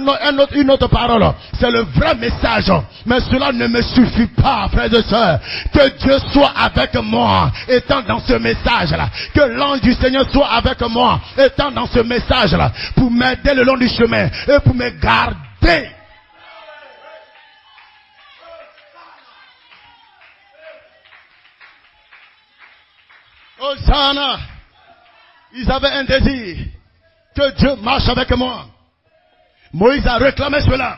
une autre parole. C'est le vrai message. Mais cela ne me suffit pas, frères et sœurs. Que Dieu soit avec moi, étant dans ce message-là. Que l'ange du Seigneur soit avec moi, étant dans ce message-là. Pour m'aider le long du chemin. Et pour me garder. Hosanna. Ils avaient un désir. Que Dieu marche avec moi. Moïse a réclamé cela.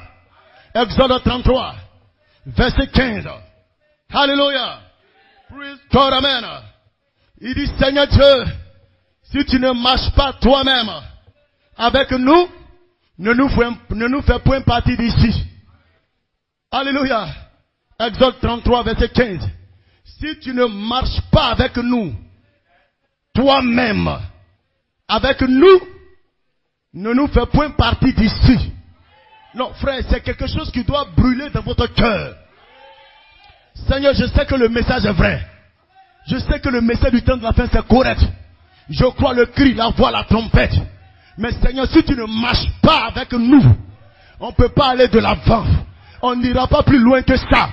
Exode 33, verset 15. Alléluia. Praise God, amen. Il dit, Seigneur Dieu, si tu ne marches pas toi-même avec nous, ne nous fais point partie d'ici. Alléluia. Exode 33, verset 15. Si tu ne marches pas avec nous, toi-même, avec nous, ne nous fais point partie d'ici. Non, frère, c'est quelque chose qui doit brûler dans votre cœur. Seigneur, je sais que le message est vrai. Je sais que le message du temps de la fin, c'est correct. Je crois le cri, la voix, la trompette. Mais Seigneur, si tu ne marches pas avec nous, on ne peut pas aller de l'avant. On n'ira pas plus loin que ça.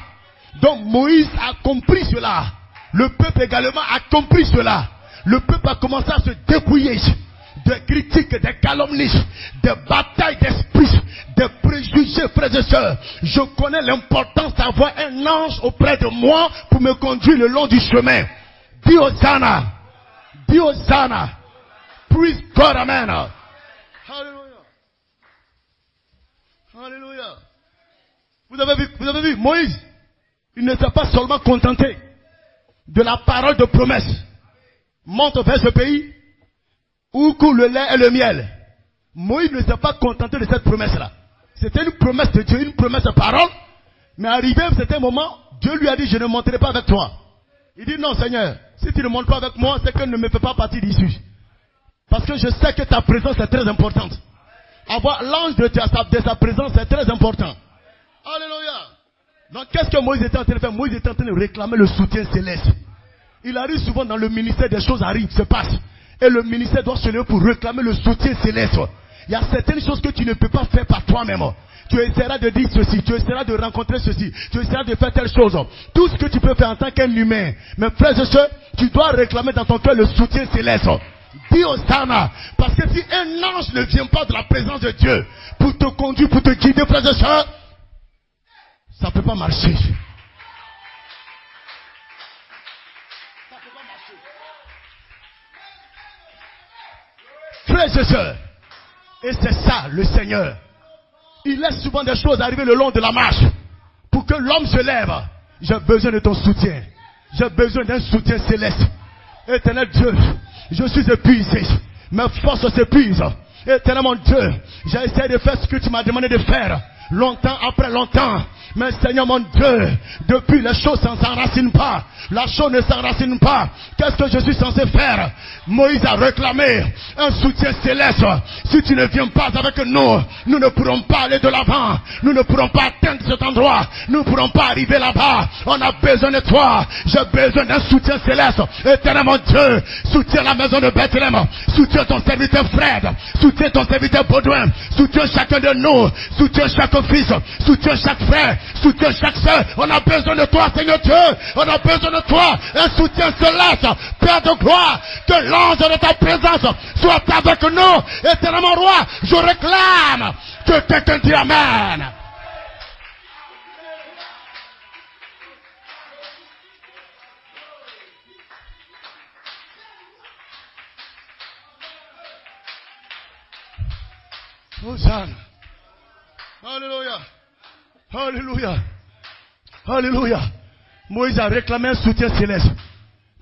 Donc Moïse a compris cela. Le peuple également a compris cela. Le peuple a commencé à se dépouiller des critiques, des calomnies, des batailles d'esprit, des préjugés, frères et sœurs. Je connais l'importance d'avoir un ange auprès de moi pour me conduire le long du chemin. Dis Hosanna. Dis Hosanna. Praise God, amen. Alléluia. Alléluia. Vous avez vu, Moïse, il ne s'est pas seulement contenté de la parole de promesse. Monte vers ce pays où coule le lait et le miel. Moïse ne s'est pas contenté de cette promesse-là. C'était une promesse de Dieu, une promesse de parole. Mais arrivé à un certain moment, Dieu lui a dit, je ne monterai pas avec toi. Il dit, non Seigneur, si tu ne montes pas avec moi, c'est que ne me fais pas partie d'ici. Parce que je sais que ta présence est très importante. Avoir l'ange de sa présence, c'est très important. Alléluia. Donc qu'est-ce que Moïse était en train de faire? Moïse était en train de réclamer le soutien céleste. Il arrive souvent dans le ministère, des choses arrivent, se passent. Et le ministère doit se lever pour réclamer le soutien céleste. Il y a certaines choses que tu ne peux pas faire par toi-même. Tu essaieras de dire ceci, tu essaieras de rencontrer ceci, tu essaieras de faire telle chose. Tout ce que tu peux faire en tant qu'un humain. Mais frères et sœurs, tu dois réclamer dans ton cœur le soutien céleste. Dis Hosanna. Parce que si un ange ne vient pas de la présence de Dieu pour te conduire, pour te guider, frères et sœurs, ça ne peut pas marcher. Frères et sœurs, et c'est ça le Seigneur. Il laisse souvent des choses arriver le long de la marche pour que l'homme se lève. J'ai besoin de ton soutien. J'ai besoin d'un soutien céleste. Éternel Dieu, je suis épuisé. Mes forces s'épuisent. Éternel mon Dieu, j'ai essayé de faire ce que tu m'as demandé de faire. Longtemps après longtemps. Mais Seigneur mon Dieu, depuis les choses ne s'enracinent pas. La chose ne s'enracine pas. Qu'est-ce que je suis censé faire? Moïse a réclamé un soutien céleste. Si tu ne viens pas avec nous, nous ne pourrons pas aller de l'avant. Nous ne pourrons pas atteindre cet endroit. Nous ne pourrons pas arriver là-bas. On a besoin de toi. J'ai besoin d'un soutien céleste. Éternel mon Dieu, soutiens la maison de Bethléem. Soutiens ton serviteur Fred. Soutiens ton serviteur Baudouin. Soutiens chacun de nous. Soutiens chaque fils. Soutiens chaque frère. Soutiens chaque soeur. On a besoin de toi, Seigneur Dieu. On a besoin de toi. Un soutien céleste. Père de gloire. Que l'ange de ta présence soit avec nous. Éternel mon roi, je réclame que quelqu'un dise Amen. Hosanna. Alléluia. Alléluia. Alléluia. Moïse a réclamé un soutien céleste.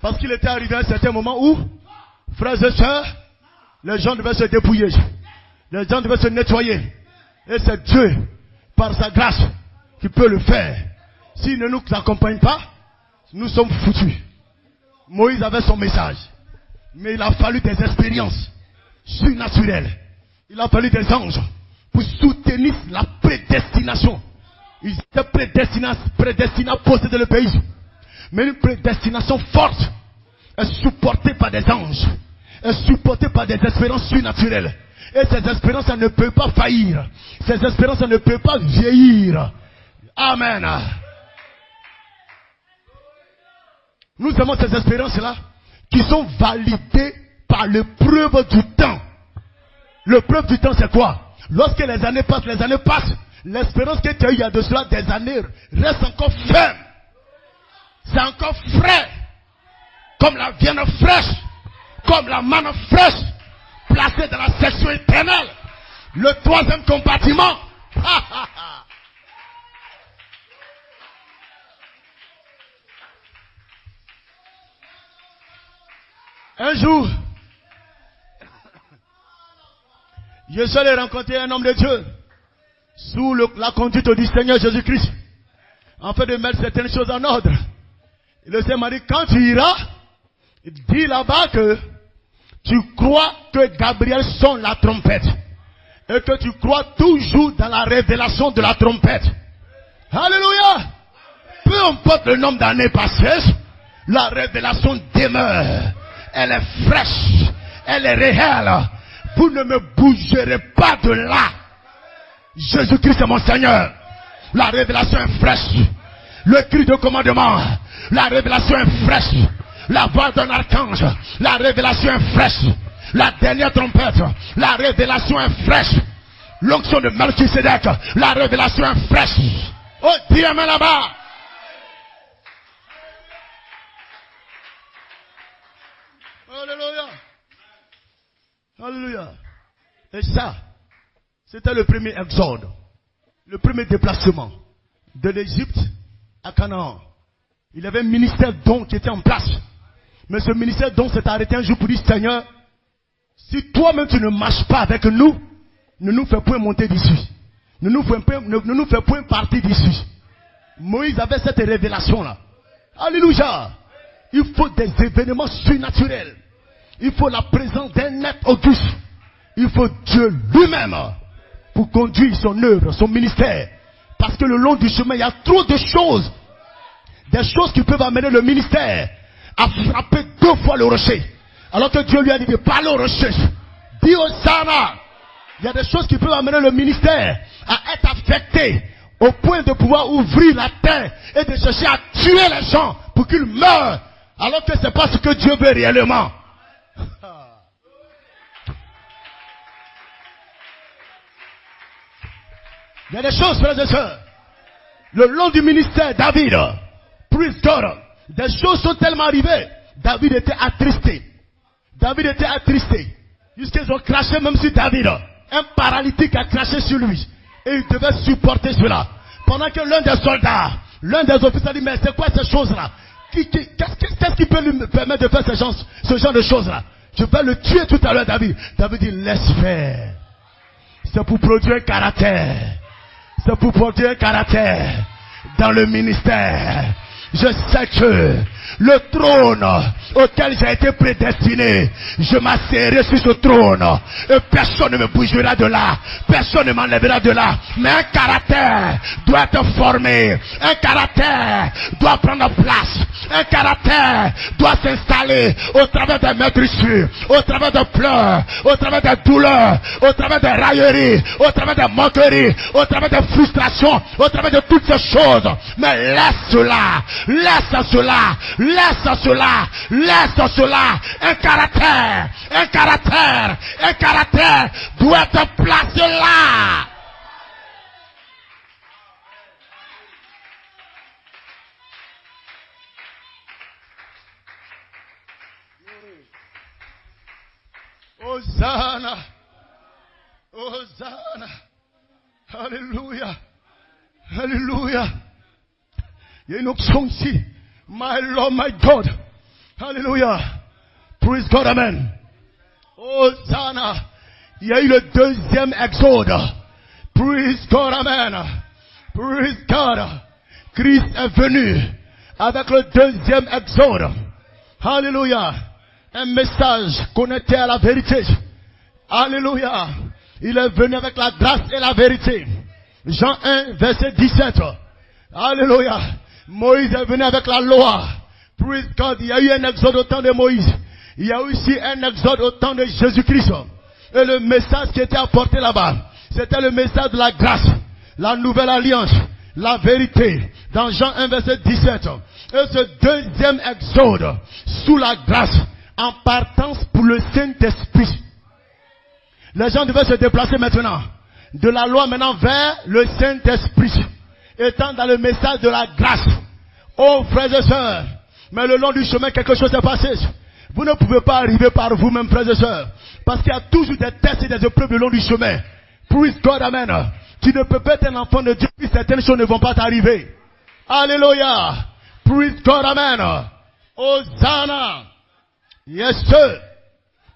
Parce qu'il était arrivé à un certain moment où, frères et sœurs, les gens devaient se dépouiller. Les gens devaient se nettoyer. Et c'est Dieu, par sa grâce, qui peut le faire. S'il ne nous accompagne pas, nous sommes foutus. Moïse avait son message. Mais il a fallu des expériences surnaturelles. Il a fallu des anges pour soutenir la prédestination. Ils étaient prédestinés à posséder le pays. Mais une prédestination forte est supportée par des anges, est supportée par des espérances surnaturelles. Et ces espérances, ça ne peut pas faillir. Ces espérances, ça ne peut pas vieillir. Amen. Nous avons ces espérances-là qui sont validées par l'épreuve du temps. L'épreuve du temps, c'est quoi? Lorsque les années passent, l'espérance que tu as eue il y a de cela des années reste encore ferme. C'est encore frais. Comme la viande fraîche. Comme la manne fraîche. Placée dans la section éternelle. Le troisième compartiment. Un jour, je suis allé rencontrer un homme de Dieu sous la conduite du Seigneur Jésus-Christ, afin de mettre certaines choses en ordre. Et le Seigneur m'a dit, quand tu iras, dis là-bas que tu crois que Gabriel sonne la trompette. Et que tu crois toujours dans la révélation de la trompette. Alléluia! Peu importe le nombre d'années passées, la révélation demeure. Elle est fraîche. Elle est réelle. Vous ne me bougerez pas de là. Jésus-Christ est mon Seigneur. La révélation est fraîche. Le cri de commandement. La révélation est fraîche. La voix d'un archange. La révélation est fraîche. La dernière trompette. La révélation est fraîche. L'onction de Melchisedec. La révélation est fraîche. Oh, dis amen là-bas. Alléluia. Alléluia. Et ça, c'était le premier exode. Le premier déplacement de l'Égypte à Canaan. Il y avait un ministère don qui était en place. Mais ce ministère don s'est arrêté un jour pour dire, Seigneur, si toi-même tu ne marches pas avec nous, ne nous fais point monter d'ici. Ne nous fais point partir d'ici. Moïse avait cette révélation-là. Alléluia. Il faut des événements surnaturels. Il faut la présence d'un être auguste. Il faut Dieu lui-même pour conduire son œuvre, son ministère. Parce que le long du chemin, il y a trop de choses. Des choses qui peuvent amener le ministère à frapper 2 fois le rocher. Alors que Dieu lui a dit de parler au rocher. Dis au Sana. Il y a des choses qui peuvent amener le ministère à être affecté au point de pouvoir ouvrir la terre et de chercher à tuer les gens pour qu'ils meurent. Alors que ce n'est pas ce que Dieu veut réellement. Il y a des choses, frères et sœurs. Le long du ministère, David, praise God, des choses sont tellement arrivées. David était attristé. David était attristé. Jusqu'ils ont craché même sur David. Un paralytique a craché sur lui. Et il devait supporter cela. Pendant que l'un des soldats, l'un des officiers a dit, mais c'est quoi ces choses-là? Qu'est-ce qui peut lui permettre de faire ce genre de choses-là? Je vais le tuer tout à l'heure, David. David dit, laisse faire. C'est pour produire un caractère. C'est pour produire un caractère dans le ministère. Je sais que le trône auquel j'ai été prédestiné, je m'asseoirai sur ce trône et personne ne me bougera de là, personne ne m'enlèvera de là. Mais un caractère doit être formé, un caractère doit prendre place, un caractère doit s'installer au travers des meurtrissures, au travers des pleurs, au travers des douleurs, au travers des railleries, au travers des moqueries, au travers des frustrations, au travers de toutes ces choses. Mais laisse cela, laisse cela, laisse cela, laisse cela. Un caractère doit être placé là. Hosanna, Hosanna, Alléluia, Alléluia. Il y a une option ici. My Lord, my God. Hallelujah. Praise God, amen. Hosanna. Il y a eu le deuxième exode. Praise God, amen. Praise God. Christ est venu avec le deuxième exode. Hallelujah. Un message connecté à la vérité. Alléluia. Il est venu avec la grâce et la vérité. Jean 1, verset 17. Alléluia. Moïse est venu avec la loi. Praise God. Il y a eu un exode au temps de Moïse. Il y a eu aussi un exode au temps de Jésus-Christ. Et le message qui était apporté là-bas, c'était le message de la grâce, la nouvelle alliance, la vérité. Dans Jean 1, verset 17. Et ce deuxième exode, sous la grâce, en partance pour le Saint-Esprit. Les gens devaient se déplacer maintenant. De la loi maintenant vers le Saint-Esprit. Étant dans le message de la grâce. Oh frères et sœurs. Mais le long du chemin, quelque chose s'est passé. Vous ne pouvez pas arriver par vous-même, frères et sœurs. Parce qu'il y a toujours des tests et des épreuves le long du chemin. Praise God, amen. Tu ne peux pas être un enfant de Dieu si certaines choses ne vont pas t'arriver. Alléluia. Praise God, amen. Hosanna. Yes, sir.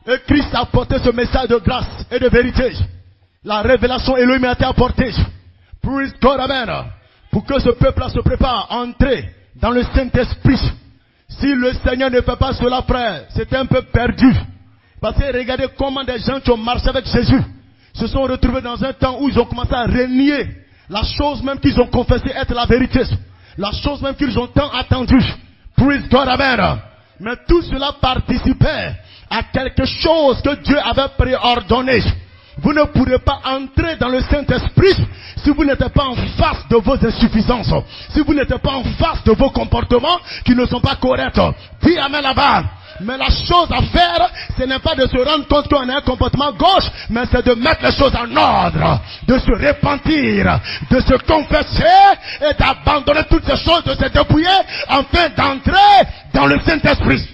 Et Christ a apporté ce message de grâce et de vérité. La révélation Elohim a été apportée. Praise God, amen. Pour que ce peuple-là se prépare à entrer dans le Saint-Esprit. Si le Seigneur ne fait pas cela, frère, c'est un peu perdu. Parce que regardez comment des gens qui ont marché avec Jésus se sont retrouvés dans un temps où ils ont commencé à renier la chose même qu'ils ont confessé être la vérité. La chose même qu'ils ont tant attendue. Praise God, amen. Mais tout cela participait à quelque chose que Dieu avait préordonné. Vous ne pourrez pas entrer dans le Saint-Esprit si vous n'êtes pas en face de vos insuffisances. Si vous n'êtes pas en face de vos comportements qui ne sont pas corrects. Dis amen là-bas. Mais la chose à faire, ce n'est pas de se rendre compte qu'on a un comportement gauche, mais c'est de mettre les choses en ordre, de se repentir, de se confesser et d'abandonner toutes ces choses, de se dépouiller, afin d'entrer dans le Saint-Esprit.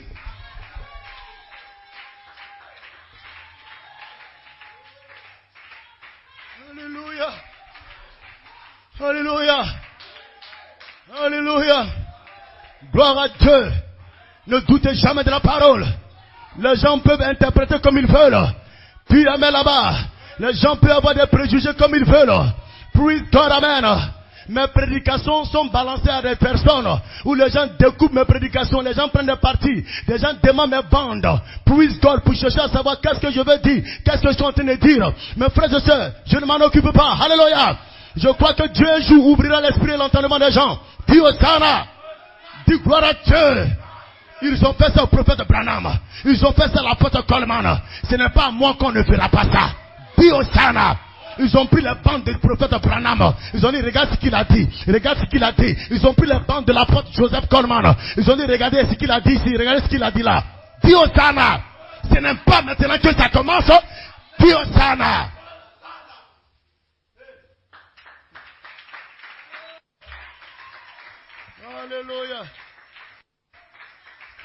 Alléluia. Alléluia. Alléluia. Gloire à Dieu. Ne doutez jamais de la parole. Les gens peuvent interpréter comme ils veulent. Puis amen là-bas. Les gens peuvent avoir des préjugés comme ils veulent. Praise God, amen. Mes prédications sont balancées à des personnes où les gens découpent mes prédications, les gens prennent des parties, les gens demandent mes bandes. Praise God pour chercher à savoir qu'est-ce que je veux dire, qu'est-ce que je suis en train de dire. Mes frères et sœurs, je ne m'en occupe pas. Alléluia. Je crois que Dieu un jour ouvrira l'esprit et l'entendement des gens. Dis Hosanna. Dis gloire à Dieu. Ils ont fait ça au prophète Branham. Ils ont fait ça à l'apôtre Coleman. Ce n'est pas à moi qu'on ne fera pas ça. Dis Hosanna. Ils ont pris les bandes du prophète Branham. Ils ont dit, regarde ce qu'il a dit. Regarde ce qu'il a dit. Ils ont pris les bandes de l'apôtre Joseph Coleman. Ils ont dit, regardez ce qu'il a dit ici. Regardez ce qu'il a dit là. Dis Hosanna. Ce n'est pas maintenant que ça commence. Dis Hosanna. Alléluia.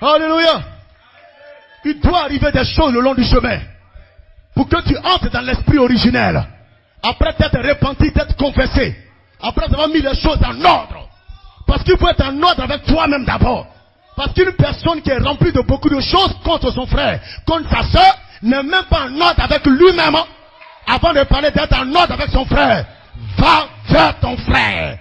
Alléluia. Il doit arriver des choses le long du chemin. Pour que tu entres dans l'esprit originel. Après t'être repenti, t'être confessé. Après avoir mis les choses en ordre. Parce qu'il faut être en ordre avec toi-même d'abord. Parce qu'une personne qui est remplie de beaucoup de choses contre son frère, contre sa soeur, n'est même pas en ordre avec lui-même. Avant de parler d'être en ordre avec son frère. Va vers ton frère.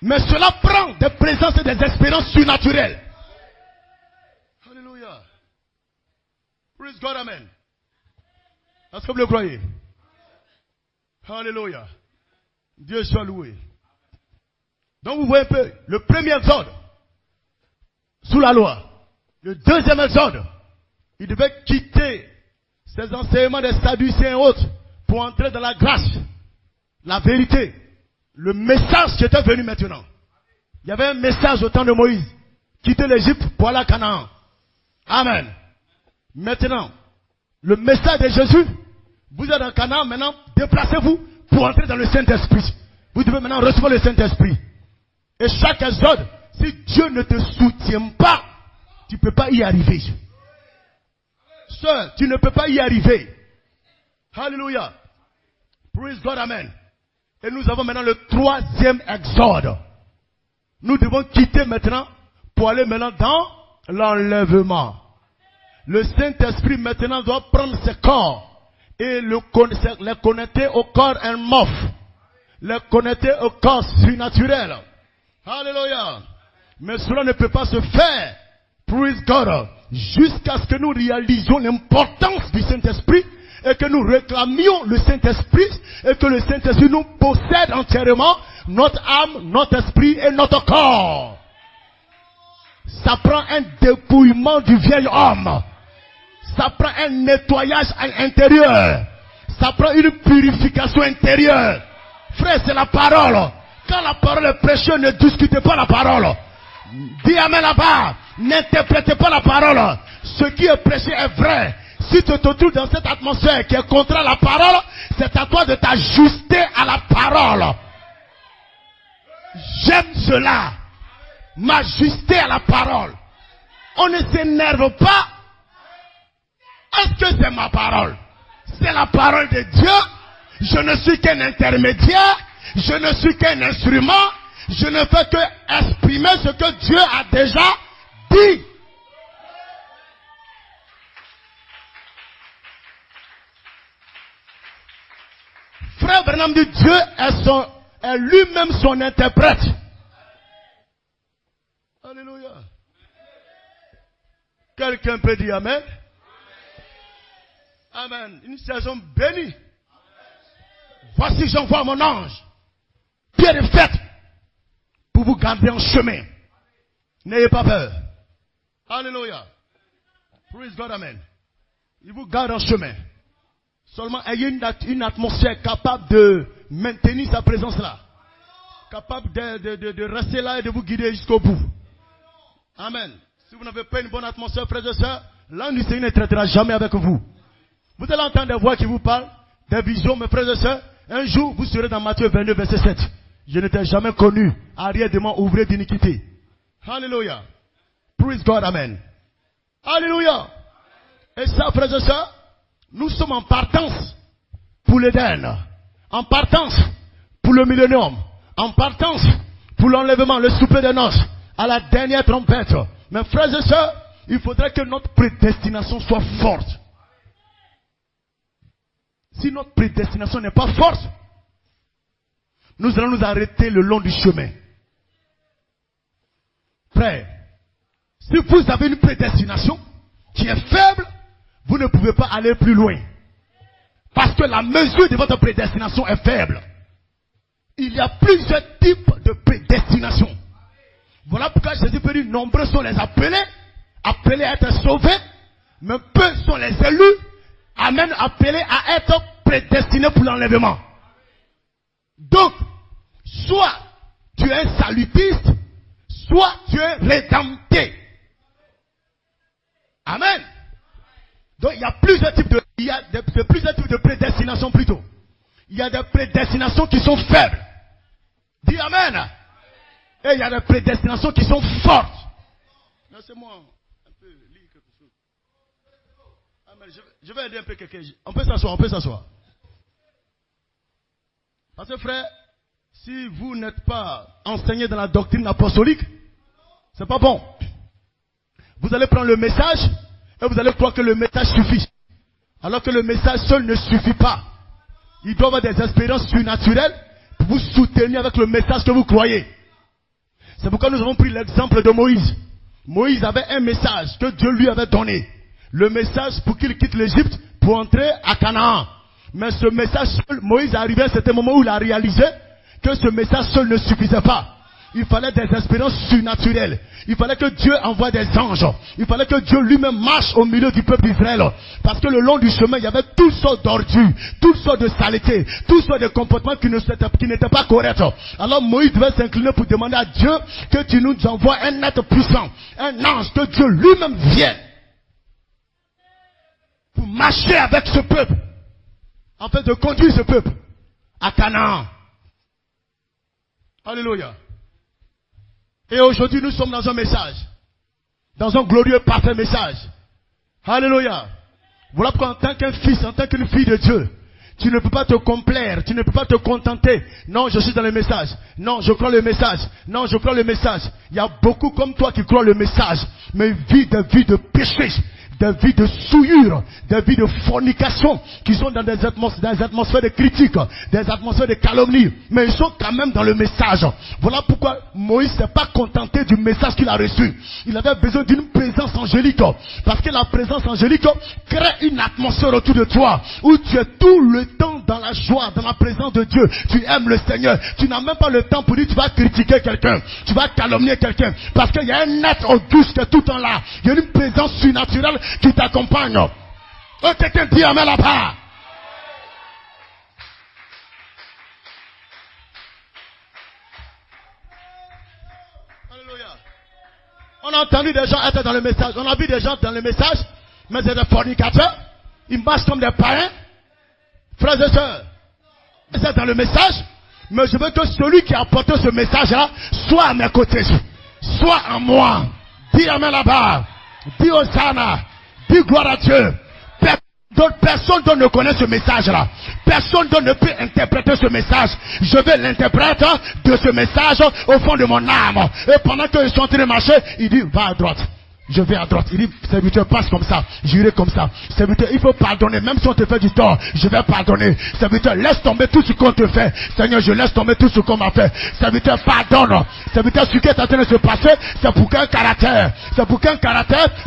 Mais cela prend des présences et des expériences surnaturelles. Alléluia. Praise God, amen. Est-ce que vous le croyez? Alléluia. Dieu soit loué. Donc vous voyez un peu, le premier exode, sous la loi. Le deuxième exode, il devait quitter ses enseignements des Sadducéens et autres pour entrer dans la grâce, la vérité. Le message qui était venu maintenant. Il y avait un message au temps de Moïse. Quitter l'Égypte pour aller à Canaan. Amen. Maintenant, le message de Jésus, vous êtes en Canaan, maintenant, déplacez-vous pour entrer dans le Saint-Esprit. Vous devez maintenant recevoir le Saint-Esprit. Et chaque exode, si Dieu ne te soutient pas, tu ne peux pas y arriver. Sœur, tu ne peux pas y arriver. Alléluia. Praise God, amen. Et nous avons maintenant le troisième exode. Nous devons quitter maintenant pour aller maintenant dans l'enlèvement. Le Saint-Esprit maintenant doit prendre ses corps et les connecter au corps un les connecter au corps surnaturel. Alléluia. Mais cela ne peut pas se faire, praise God, jusqu'à ce que nous réalisions l'importance du Saint-Esprit et que nous réclamions le Saint-Esprit et que le Saint-Esprit nous possède entièrement notre âme, notre esprit et notre corps. Ça prend un dépouillement du vieil homme. Ça prend un nettoyage à l'intérieur. Ça prend une purification intérieure. Frère, c'est la parole. Quand la parole est prêchée, ne discutez pas la parole. Dis amen là-bas. N'interprétez pas la parole. Ce qui est prêché est vrai. Si tu te trouves dans cette atmosphère qui est contre la parole, c'est à toi de t'ajuster à la parole. J'aime cela. M'ajuster à la parole. On ne s'énerve pas. Est-ce que c'est ma parole? C'est la parole de Dieu. Je ne suis qu'un intermédiaire. Je ne suis qu'un instrument. Je ne fais que exprimer ce que Dieu a déjà dit. Frère Branham dit Dieu est lui-même son interprète. Alléluia. Quelqu'un peut dire amen? Amen. Une saison bénie. Voici j'envoie mon ange. Pierre est faite pour vous garder en chemin. N'ayez pas peur. Alléluia. Praise God, amen. Il vous garde en chemin. Seulement ayez une atmosphère capable de maintenir sa présence là. Capable de rester là et de vous guider jusqu'au bout. Amen. Si vous n'avez pas une bonne atmosphère, frères et sœurs, l'ange du Seigneur ne traitera jamais avec vous. Vous allez entendre des voix qui vous parlent, des visions, mes frères et sœurs. Un jour, vous serez dans Matthieu 22, verset 7. Je n'étais jamais connu, arrière de mon ouvrier d'iniquité. Alléluia. Praise God, amen. Alléluia. Et ça, frères et sœurs, nous sommes en partance pour l'Éden, en partance pour le millénium, en partance pour l'enlèvement, le souper des noces, à la dernière trompette. Mais frères et sœurs, il faudrait que notre prédestination soit forte. Si notre prédestination n'est pas forte, nous allons nous arrêter le long du chemin. Frère, si vous avez une prédestination qui est faible, vous ne pouvez pas aller plus loin. Parce que la mesure de votre prédestination est faible. Il y a plusieurs types de prédestination. Voilà pourquoi Jésus peut dire, nombreux sont les appelés à être sauvés, mais peu sont les élus, amen, appelés à être prédestinés pour l'enlèvement. Donc, soit tu es un salutiste, soit tu es rédempté. Amen. Donc il y a plusieurs types de prédestination plutôt. Il y a des prédestinations qui sont faibles. Dis amen. Et il y a des prédestinations qui sont fortes. Laissez-moi un peu lire quelque chose. Amen. Je vais aider un peu quelqu'un. On peut s'asseoir. Parce que frère, si vous n'êtes pas enseigné dans la doctrine apostolique, c'est pas bon. Vous allez prendre le message et vous allez croire que le message suffit. Alors que le message seul ne suffit pas. Il doit y avoir des expériences surnaturelles pour vous soutenir avec le message que vous croyez. C'est pourquoi nous avons pris l'exemple de Moïse. Moïse avait un message que Dieu lui avait donné. Le message pour qu'il quitte l'Égypte pour entrer à Canaan. Mais ce message seul, Moïse est arrivé à un certain moment où il a réalisé que ce message seul ne suffisait pas. Il fallait des expériences surnaturelles. Il fallait que Dieu envoie des anges. Il fallait que Dieu lui-même marche au milieu du peuple d'Israël. Parce que le long du chemin, il y avait toutes sortes d'ordures, toutes sortes de saletés, toutes sortes de comportements qui n'étaient pas corrects. Alors Moïse devait s'incliner pour demander à Dieu que tu nous envoies un être puissant, un ange, que Dieu lui-même vienne pour marcher avec ce peuple, en fait de conduire ce peuple à Canaan. Alléluia. Et aujourd'hui, nous sommes dans un message. Dans un glorieux, parfait message. Alléluia. Voilà pourquoi en tant qu'un fils, en tant qu'une fille de Dieu, Tu ne peux pas te complaire, tu ne peux pas te contenter. Non, je suis dans le message. Non, je crois le message. Non, je crois le message. Il y a beaucoup comme toi qui croient le message, mais vivent des vies de péché, des vies de souillure, des vies de fornication, qui sont dans des atmosphères de critique, des atmosphères de calomnie, mais ils sont quand même dans le message. Voilà pourquoi Moïse ne s'est pas contenté du message qu'il a reçu. Il avait besoin d'une présence angélique, parce que la présence angélique crée une atmosphère autour de toi, où tu es tout le temps dans la joie, dans la présence de Dieu. Tu aimes le Seigneur. Tu n'as même pas le temps pour dire tu vas critiquer quelqu'un, tu vas calomnier quelqu'un, parce qu'il y a un être auguste qui est tout le temps là. Il y a une présence surnaturelle qui t'accompagne. Oh, quelqu'un dit amen là-bas. Alléluia. On a entendu des gens être dans le message. On a vu des gens dans le message, mais c'est des fornicateurs. Ils marchent comme des païens. Frères et sœurs, c'est dans le message, mais je veux que celui qui a apporté ce message-là soit à mes côtés, soit en moi. Dis amen là-bas. Dis Hosanna. Dis gloire à Dieu. Personne ne connaît ce message-là. Personne ne peut interpréter ce message. Je vais l'interpréter de ce message au fond de mon âme. Et pendant qu'ils sont en train de marcher, il dit, va à droite. Je vais à droite. Il dit, serviteur, passe comme ça. J'irai comme ça. Serviteur, il faut pardonner. Même si on te fait du tort, je vais pardonner. Serviteur, laisse tomber tout ce qu'on te fait. Seigneur, je laisse tomber tout ce qu'on m'a fait. Serviteur, pardonne. Serviteur, ce qui est en train de se passer, c'est pour qu'un caractère,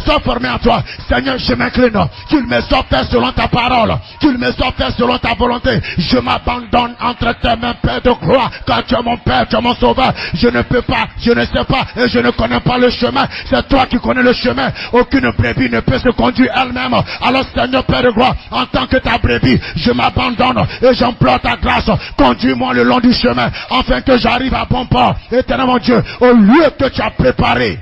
soit formé en toi. Seigneur, je m'incline. Qu'il me soit fait selon ta parole. Qu'il me soit fait selon ta volonté. Je m'abandonne entre tes mains, Père de gloire. Car tu es mon Père, tu es mon Sauveur. Je ne peux pas, je ne sais pas, et je ne connais pas le chemin. C'est toi qui connais le chemin. Aucune brebis ne peut se conduire elle-même. Alors Seigneur Père de gloire, en tant que ta brebis, je m'abandonne et j'implore ta grâce. Conduis-moi le long du chemin, afin que j'arrive à bon port. Éternel mon Dieu, au lieu que tu as préparé.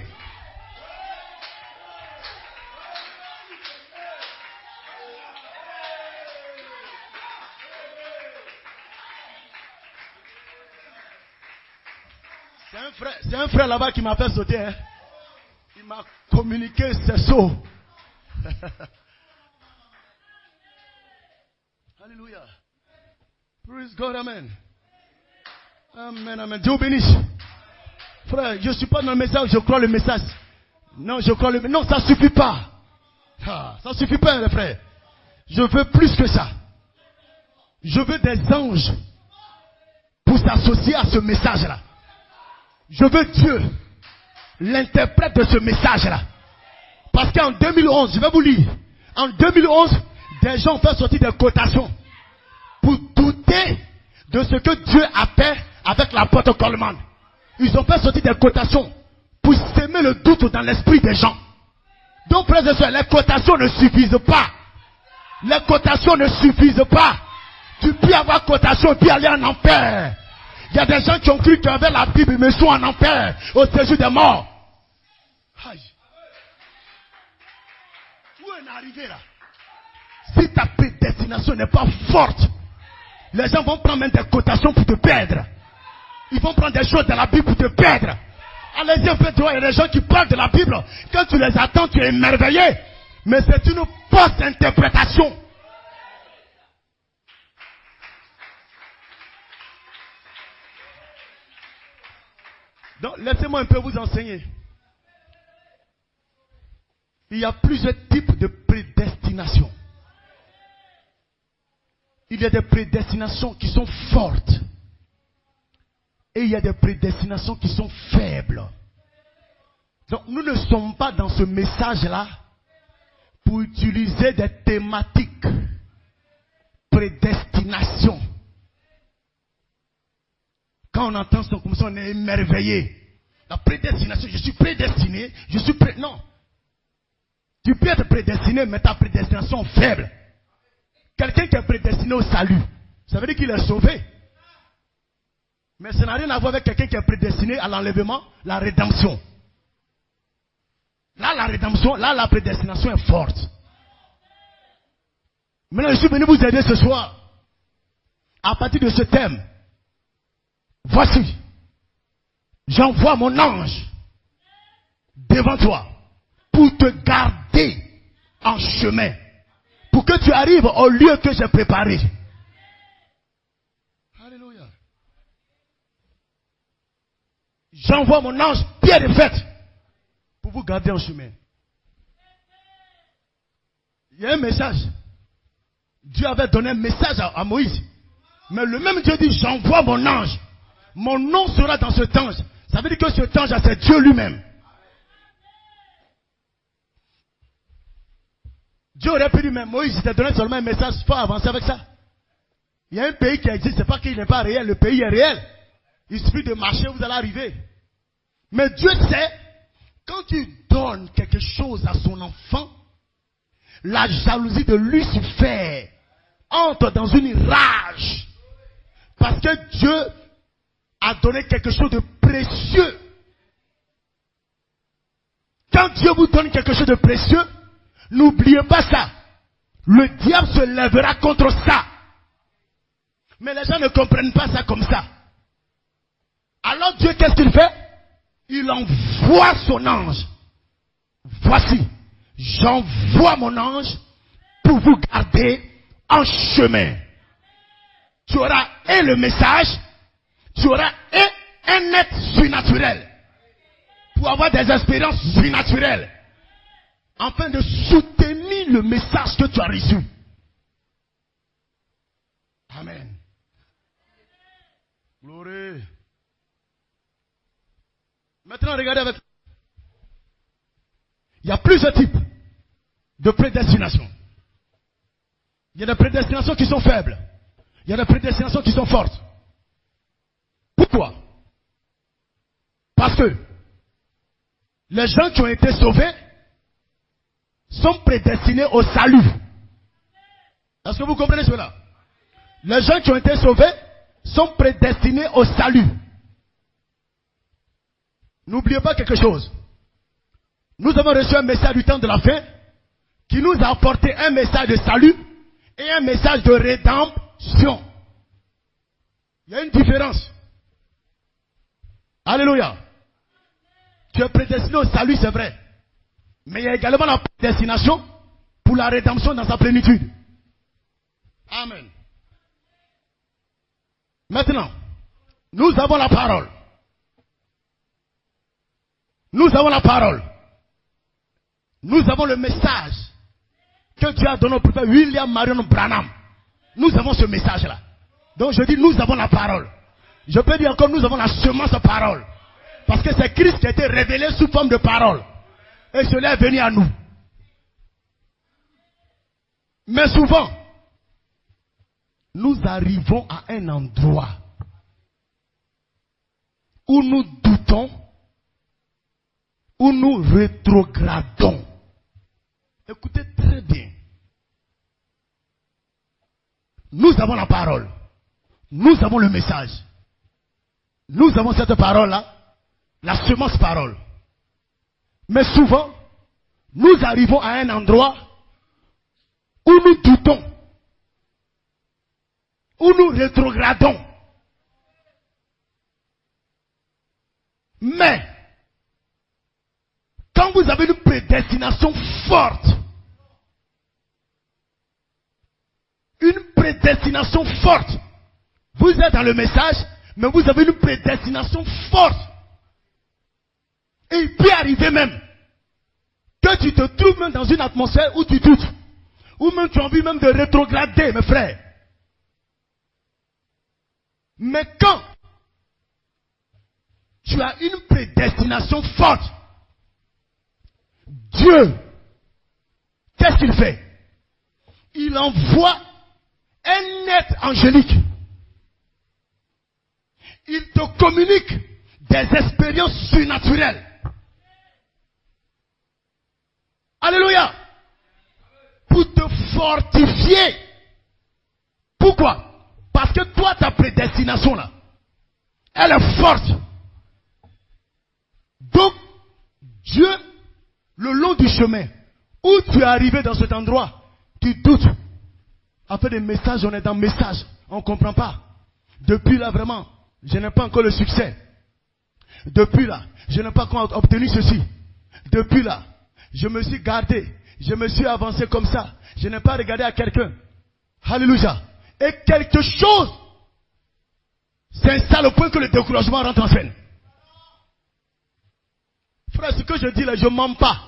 C'est un frère là-bas qui m'a fait sauter. Hein. Il m'a communiqué ses sauts. Alléluia. Praise God, amen. Amen, amen. Dieu bénisse. Frère, je ne suis pas dans le message, je crois le message. Non, je crois le message. Non, ça ne suffit pas. Ça ne suffit pas, les frères. Je veux plus que ça. Je veux des anges pour s'associer à ce message-là. Je veux Dieu, l'interprète de ce message-là. Parce qu'en 2011, je vais vous lire. En 2011, des gens ont fait sortir des cotations pour douter de ce que Dieu a fait avec l'apôtre Coleman. Ils ont fait sortir des cotations pour s'aimer le doute dans l'esprit des gens. Donc, frères et sœurs, les cotations ne suffisent pas. Les cotations ne suffisent pas. Tu peux avoir cotation et puis aller en enfer. Il y a des gens qui ont cru qu'ils avaient la Bible, mais sont en enfer, au séjour des morts. Aïe. Où est-on arrivé là? Si ta prédestination n'est pas forte, les gens vont prendre même des cotations pour te perdre. Ils vont prendre des choses de la Bible pour te perdre. Allez-y, en fait, il y a des gens qui parlent de la Bible. Quand tu les attends, tu es émerveillé. Mais c'est une fausse interprétation. Donc, laissez-moi un peu vous enseigner. Il y a plusieurs types de prédestination. Il y a des prédestinations qui sont fortes. Et il y a des prédestinations qui sont faibles. Donc, nous ne sommes pas dans ce message-là pour utiliser des thématiques. Prédestination. Quand on entend ça comme ça, on est émerveillé. La prédestination, je suis prédestiné, non. Tu peux être prédestiné, mais ta prédestination faible. Quelqu'un qui est prédestiné au salut, ça veut dire qu'il est sauvé. Mais ça n'a rien à voir avec quelqu'un qui est prédestiné à l'enlèvement, la rédemption. Là, la rédemption, là, la prédestination est forte. Maintenant, je suis venu vous aider ce soir. À partir de ce thème. Voici, j'envoie mon ange devant toi pour te garder en chemin, pour que tu arrives au lieu que j'ai préparé. j'envoie mon ange pied de fête pour vous garder en chemin. Il y a un message. Dieu avait donné un message à Moïse. Mais le même Dieu dit, j'envoie mon ange. Mon nom sera dans cet ange. Ça veut dire que cet ange, c'est Dieu lui-même. Dieu aurait pu dire, mais Moïse, il t'a donné seulement un message, il faut avancer avec ça. Il y a un pays qui existe, c'est pas qu'il n'est pas réel, le pays est réel. Il suffit de marcher, vous allez arriver. Mais Dieu sait, quand tu donnes quelque chose à son enfant, la jalousie de Lucifer entre dans une rage. Parce que Dieu a donné quelque chose de précieux. Quand Dieu vous donne quelque chose de précieux, n'oubliez pas ça. Le diable se lèvera contre ça. Mais les gens ne comprennent pas ça comme ça. Alors Dieu, qu'est-ce qu'il fait? Il envoie son ange. Voici, j'envoie mon ange pour vous garder en chemin. Tu auras et le message, tu auras et un être surnaturel pour avoir des expériences surnaturelles afin de soutenir le message que tu as reçu. Amen. Gloire. Maintenant, regardez avec. Il y a plusieurs types de prédestination. Il y a des prédestinations qui sont faibles. Il y a des prédestinations qui sont fortes. Pourquoi? Parce que les gens qui ont été sauvés sont prédestinés au salut. Est-ce que vous comprenez cela? Les gens qui ont été sauvés sont prédestinés au salut. N'oubliez pas quelque chose. Nous avons reçu un message du temps de la fin qui nous a apporté un message de salut et un message de rédemption. Il y a une différence. Alléluia. Tu es prédestiné au salut, c'est vrai. Mais il y a également la prédestination pour la rédemption dans sa plénitude. Amen. Maintenant, nous avons la parole. Nous avons la parole. Nous avons le message que Dieu a donné au prophète William Marion Branham. Nous avons ce message-là. Donc je dis, nous avons la parole. Je peux dire encore, nous avons la semence de parole. Parce que c'est Christ qui a été révélé sous forme de parole. Et cela est venu à nous. Mais souvent, nous arrivons à un endroit où nous doutons, où nous rétrogradons. Écoutez très bien. Nous avons la parole. Nous avons le message. Nous avons cette parole-là, la semence parole. Mais souvent, nous arrivons à un endroit où nous doutons, où nous rétrogradons. Mais, quand vous avez une prédestination forte, vous êtes dans le message, mais vous avez une prédestination forte. Et il peut arriver même que tu te trouves même dans une atmosphère où tu doutes, ou même tu as envie même de rétrograder, mes frères. Mais quand tu as une prédestination forte, Dieu, qu'est-ce qu'il fait? Il envoie un être angélique. Il te communique des expériences surnaturelles. Alléluia. Pour te fortifier. Pourquoi? Parce que toi, ta prédestination là, elle est forte. Donc, Dieu, le long du chemin, où tu es arrivé dans cet endroit, tu doutes. Après des messages, on est dans message, on ne comprend pas. Depuis là, vraiment, je n'ai pas encore le succès. Depuis là, je n'ai pas encore obtenu ceci. Depuis là, je me suis gardé, je me suis avancé comme ça. Je n'ai pas regardé à quelqu'un. Alléluia. Et quelque chose s'installe au point que le découragement rentre en scène. Frère, ce que je dis là, je ne mens pas.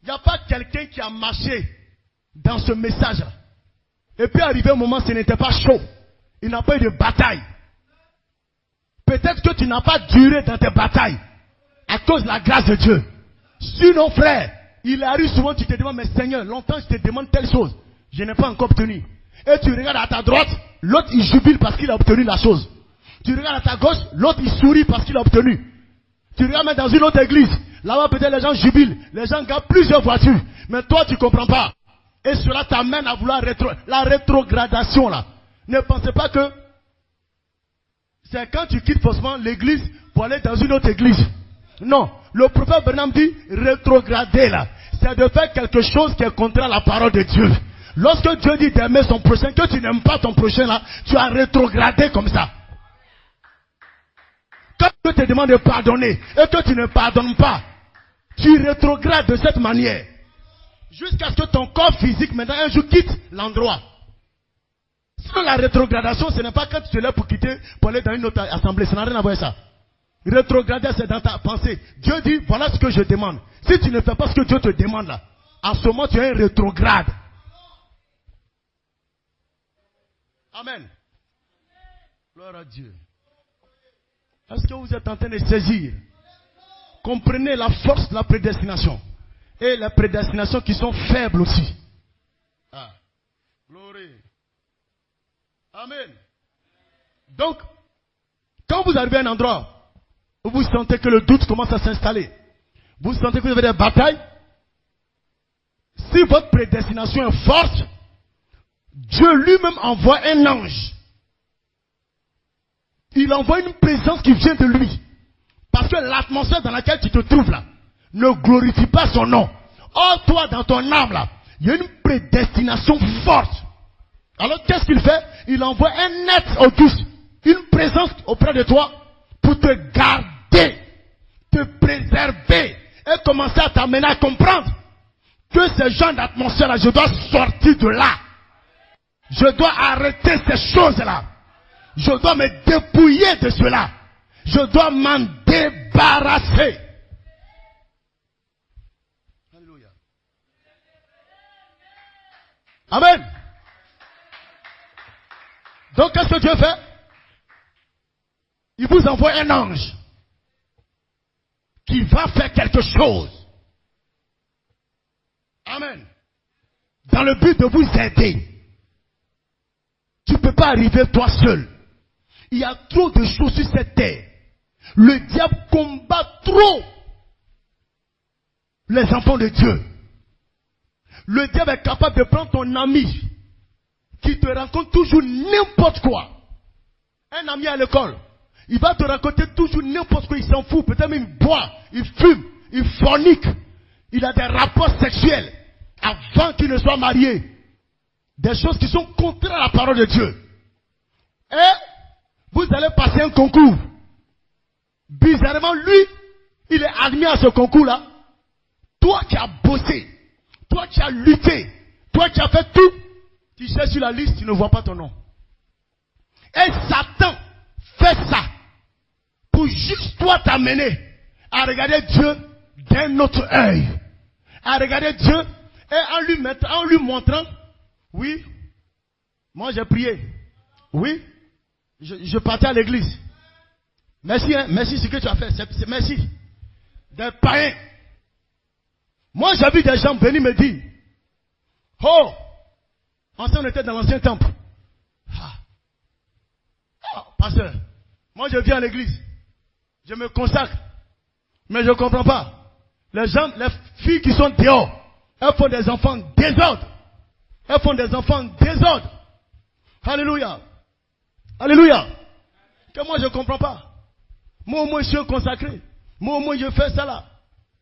Il n'y a pas quelqu'un qui a marché dans ce message-là. Et puis arrivé un moment, ce n'était pas chaud. Il n'a pas eu de bataille. Peut-être que tu n'as pas duré dans tes batailles à cause de la grâce de Dieu. Sinon, frère, il arrive souvent, tu te demandes, mais Seigneur, longtemps je te demande telle chose, je n'ai pas encore obtenu. Et tu regardes à ta droite, l'autre il jubile parce qu'il a obtenu la chose. Tu regardes à ta gauche, l'autre il sourit parce qu'il a obtenu. Tu regardes même dans une autre église, là-bas peut-être les gens jubilent, les gens gardent plusieurs voitures, mais toi tu ne comprends pas. Et cela t'amène à vouloir la rétrogradation là. Ne pensez pas que c'est quand tu quittes faussement l'église pour aller dans une autre église. Non, le prophète Branham dit rétrograder là. C'est de faire quelque chose qui est contraire à la parole de Dieu. Lorsque Dieu dit d'aimer son prochain, que tu n'aimes pas ton prochain là, tu as rétrogradé comme ça. Quand Dieu te demande de pardonner et que tu ne pardonnes pas, tu rétrogrades de cette manière. Jusqu'à ce que ton corps physique maintenant un jour quitte l'endroit. Sinon la rétrogradation, ce n'est pas quand tu te lèves pour quitter, pour aller dans une autre assemblée. Ça n'a rien à voir avec ça. Rétrograder, c'est dans ta pensée. Dieu dit, voilà ce que je demande. Si tu ne fais pas ce que Dieu te demande là, en ce moment tu es un rétrograde. Amen. Gloire à Dieu. Est-ce que vous êtes en train de saisir? Comprenez la force de la prédestination. Et les prédestinations qui sont faibles aussi. Ah. Gloire. Amen. Donc, quand vous arrivez à un endroit où vous sentez que le doute commence à s'installer, vous sentez que vous avez des batailles, si votre prédestination est forte, Dieu lui-même envoie un ange. Il envoie une présence qui vient de lui. Parce que l'atmosphère dans laquelle tu te trouves là ne glorifie pas son nom. Or, toi, dans ton âme là, il y a une prédestination forte. Alors, qu'est-ce qu'il fait? Il envoie un être auguste, une présence auprès de toi pour te garder, te préserver et commencer à t'amener à comprendre que ce genre d'atmosphère là, je dois sortir de là. Je dois arrêter ces choses-là. Je dois me dépouiller de cela. Je dois m'en débarrasser. Alléluia. Amen. Donc, qu'est-ce que Dieu fait? Il vous envoie un ange qui va faire quelque chose. Amen. Dans le but de vous aider. Tu ne peux pas arriver toi seul. Il y a trop de choses sur cette terre. Le diable combat trop les enfants de Dieu. Le diable est capable de prendre ton ami qui te raconte toujours n'importe quoi. Un ami à l'école, il va te raconter toujours n'importe quoi, il s'en fout. Peut-être même il boit, il fume, il fornique. Il a des rapports sexuels avant qu'il ne soit marié. Des choses qui sont contraires à la parole de Dieu. Et vous allez passer un concours. Bizarrement, lui, il est admis à ce concours-là. Toi qui as bossé, toi qui as lutté, toi qui as fait tout, tu sais sur la liste, tu ne vois pas ton nom. Et Satan fait ça pour juste toi t'amener à regarder Dieu d'un autre œil. À regarder Dieu et en lui montrant, oui, moi j'ai prié. Oui, je partais à l'église. Merci, hein, merci ce que tu as fait. C'est merci. Des païens. Moi j'ai vu des gens venir me dire, oh, ensemble on était dans l'ancien temple. Pasteur, moi je viens à l'église. Je me consacre. Mais je ne comprends pas. Les gens, les filles qui sont dehors, elles font des enfants désordre. Elles font des enfants désordre. Alléluia. Alléluia. Que moi je ne comprends pas. Moi au moins je suis consacré. Moi au moins je fais ça là.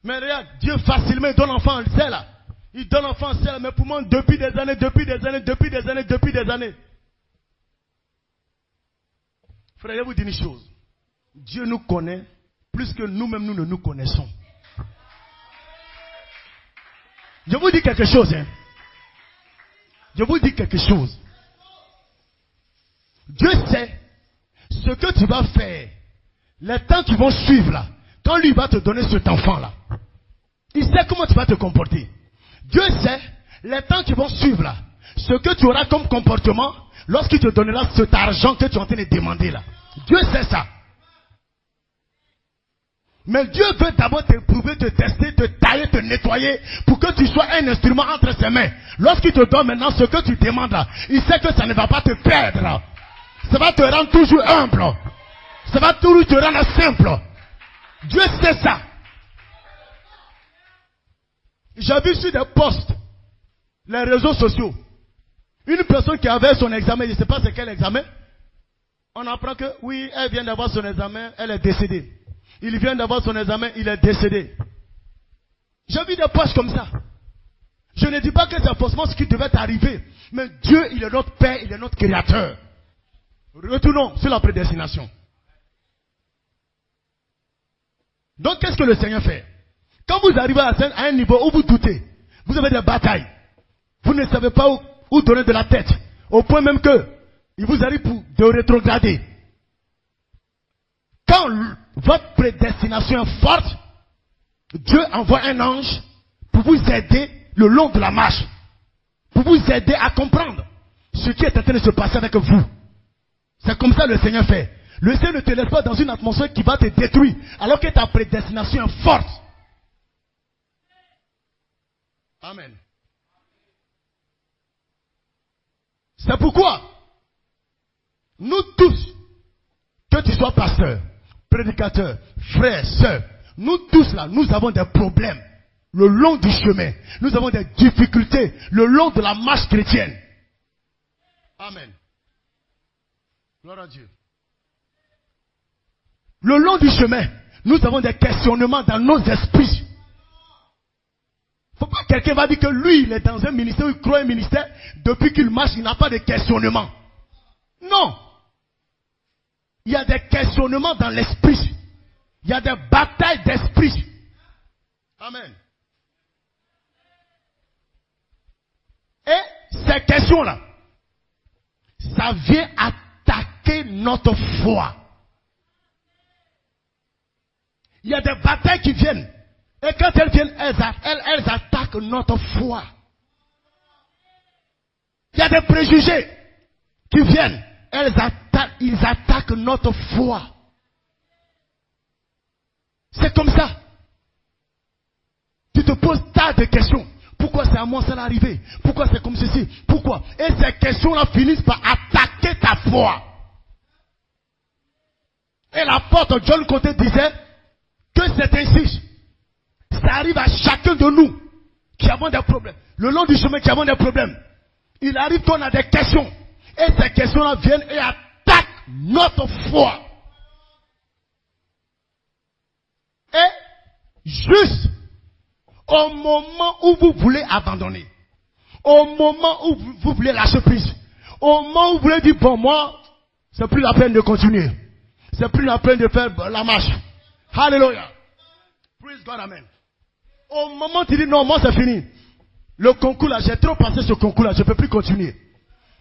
Mais regarde, Dieu facilement donne l'enfant en sel là. Il donne l'enfant en sel, mais pour moi depuis des années. Frère, je vais vous dire une chose. Dieu nous connaît plus que nous-mêmes nous ne nous connaissons. Je vous dis quelque chose. Hein. Je vous dis quelque chose. Dieu sait ce que tu vas faire les temps qui vont suivre là, quand lui va te donner cet enfant-là, il sait comment tu vas te comporter. Dieu sait les temps qui vont suivre là, ce que tu auras comme comportement lorsqu'il te donnera cet argent que tu es en train de demander là. Dieu sait ça. Mais Dieu veut d'abord t'éprouver, te tester, te tailler, te nettoyer pour que tu sois un instrument entre ses mains. Lorsqu'il te donne maintenant ce que tu demandes là, il sait que ça ne va pas te perdre. Ça va te rendre toujours humble. Ça va toujours te rendre simple. Dieu sait ça. J'ai vu sur des posts, les réseaux sociaux, une personne qui avait son examen, je ne sais pas c'est quel examen, on apprend que oui, elle vient d'avoir son examen, elle est décédée. Il vient d'avoir son examen, il est décédé. J'ai vu des posts comme ça. Je ne dis pas que c'est forcément ce qui devait arriver, mais Dieu, il est notre Père, il est notre Créateur. Retournons sur la prédestination. Donc, qu'est-ce que le Seigneur fait? Quand vous arrivez à un niveau où vous doutez, vous avez des batailles, vous ne savez pas où donner de la tête, au point même que il vous arrive de rétrograder. Quand votre prédestination est forte, Dieu envoie un ange pour vous aider le long de la marche, pour vous aider à comprendre ce qui est en train de se passer avec vous. C'est comme ça que le Seigneur fait. Le Seigneur ne te laisse pas dans une atmosphère qui va te détruire, alors que ta prédestination est forte. Amen. C'est pourquoi nous tous, que tu sois pasteur, prédicateur, frère, sœur, nous tous là, nous avons des problèmes le long du chemin. Nous avons des difficultés le long de la marche chrétienne. Amen. Gloire à Dieu. Le long du chemin, nous avons des questionnements dans nos esprits. Faut pas que quelqu'un va dire que lui, il est dans un ministère, il croit un ministère, depuis qu'il marche, il n'a pas de questionnement. Non. Il y a des questionnements dans l'esprit. Il y a des batailles d'esprit. Amen. Et ces questions-là, ça vient attaquer notre foi. Il y a des batailles qui viennent. Et quand elles viennent, elles attaquent notre foi. Il y a des préjugés qui viennent. Ils attaquent notre foi. C'est comme ça. Tu te poses tas de questions. Pourquoi c'est à moi ça l'est arrivé? Pourquoi c'est comme ceci? Pourquoi? Et ces questions-là finissent par attaquer ta foi. Et l'apôtre John Côté disait que c'est ainsi. Ça arrive à chacun de nous qui avons des problèmes. Le long du chemin qui avons des problèmes. Il arrive qu'on a des questions. Et ces questions-là viennent et attaquent notre foi. Et juste au moment où vous voulez abandonner, au moment où vous voulez lâcher prise, au moment où vous voulez dire, bon, moi, c'est plus la peine de continuer. C'est plus la peine de faire la marche. Hallelujah. Praise God, amen. Au moment où tu dis, non, moi c'est fini. Le concours là, j'ai trop passé ce concours là, je ne peux plus continuer.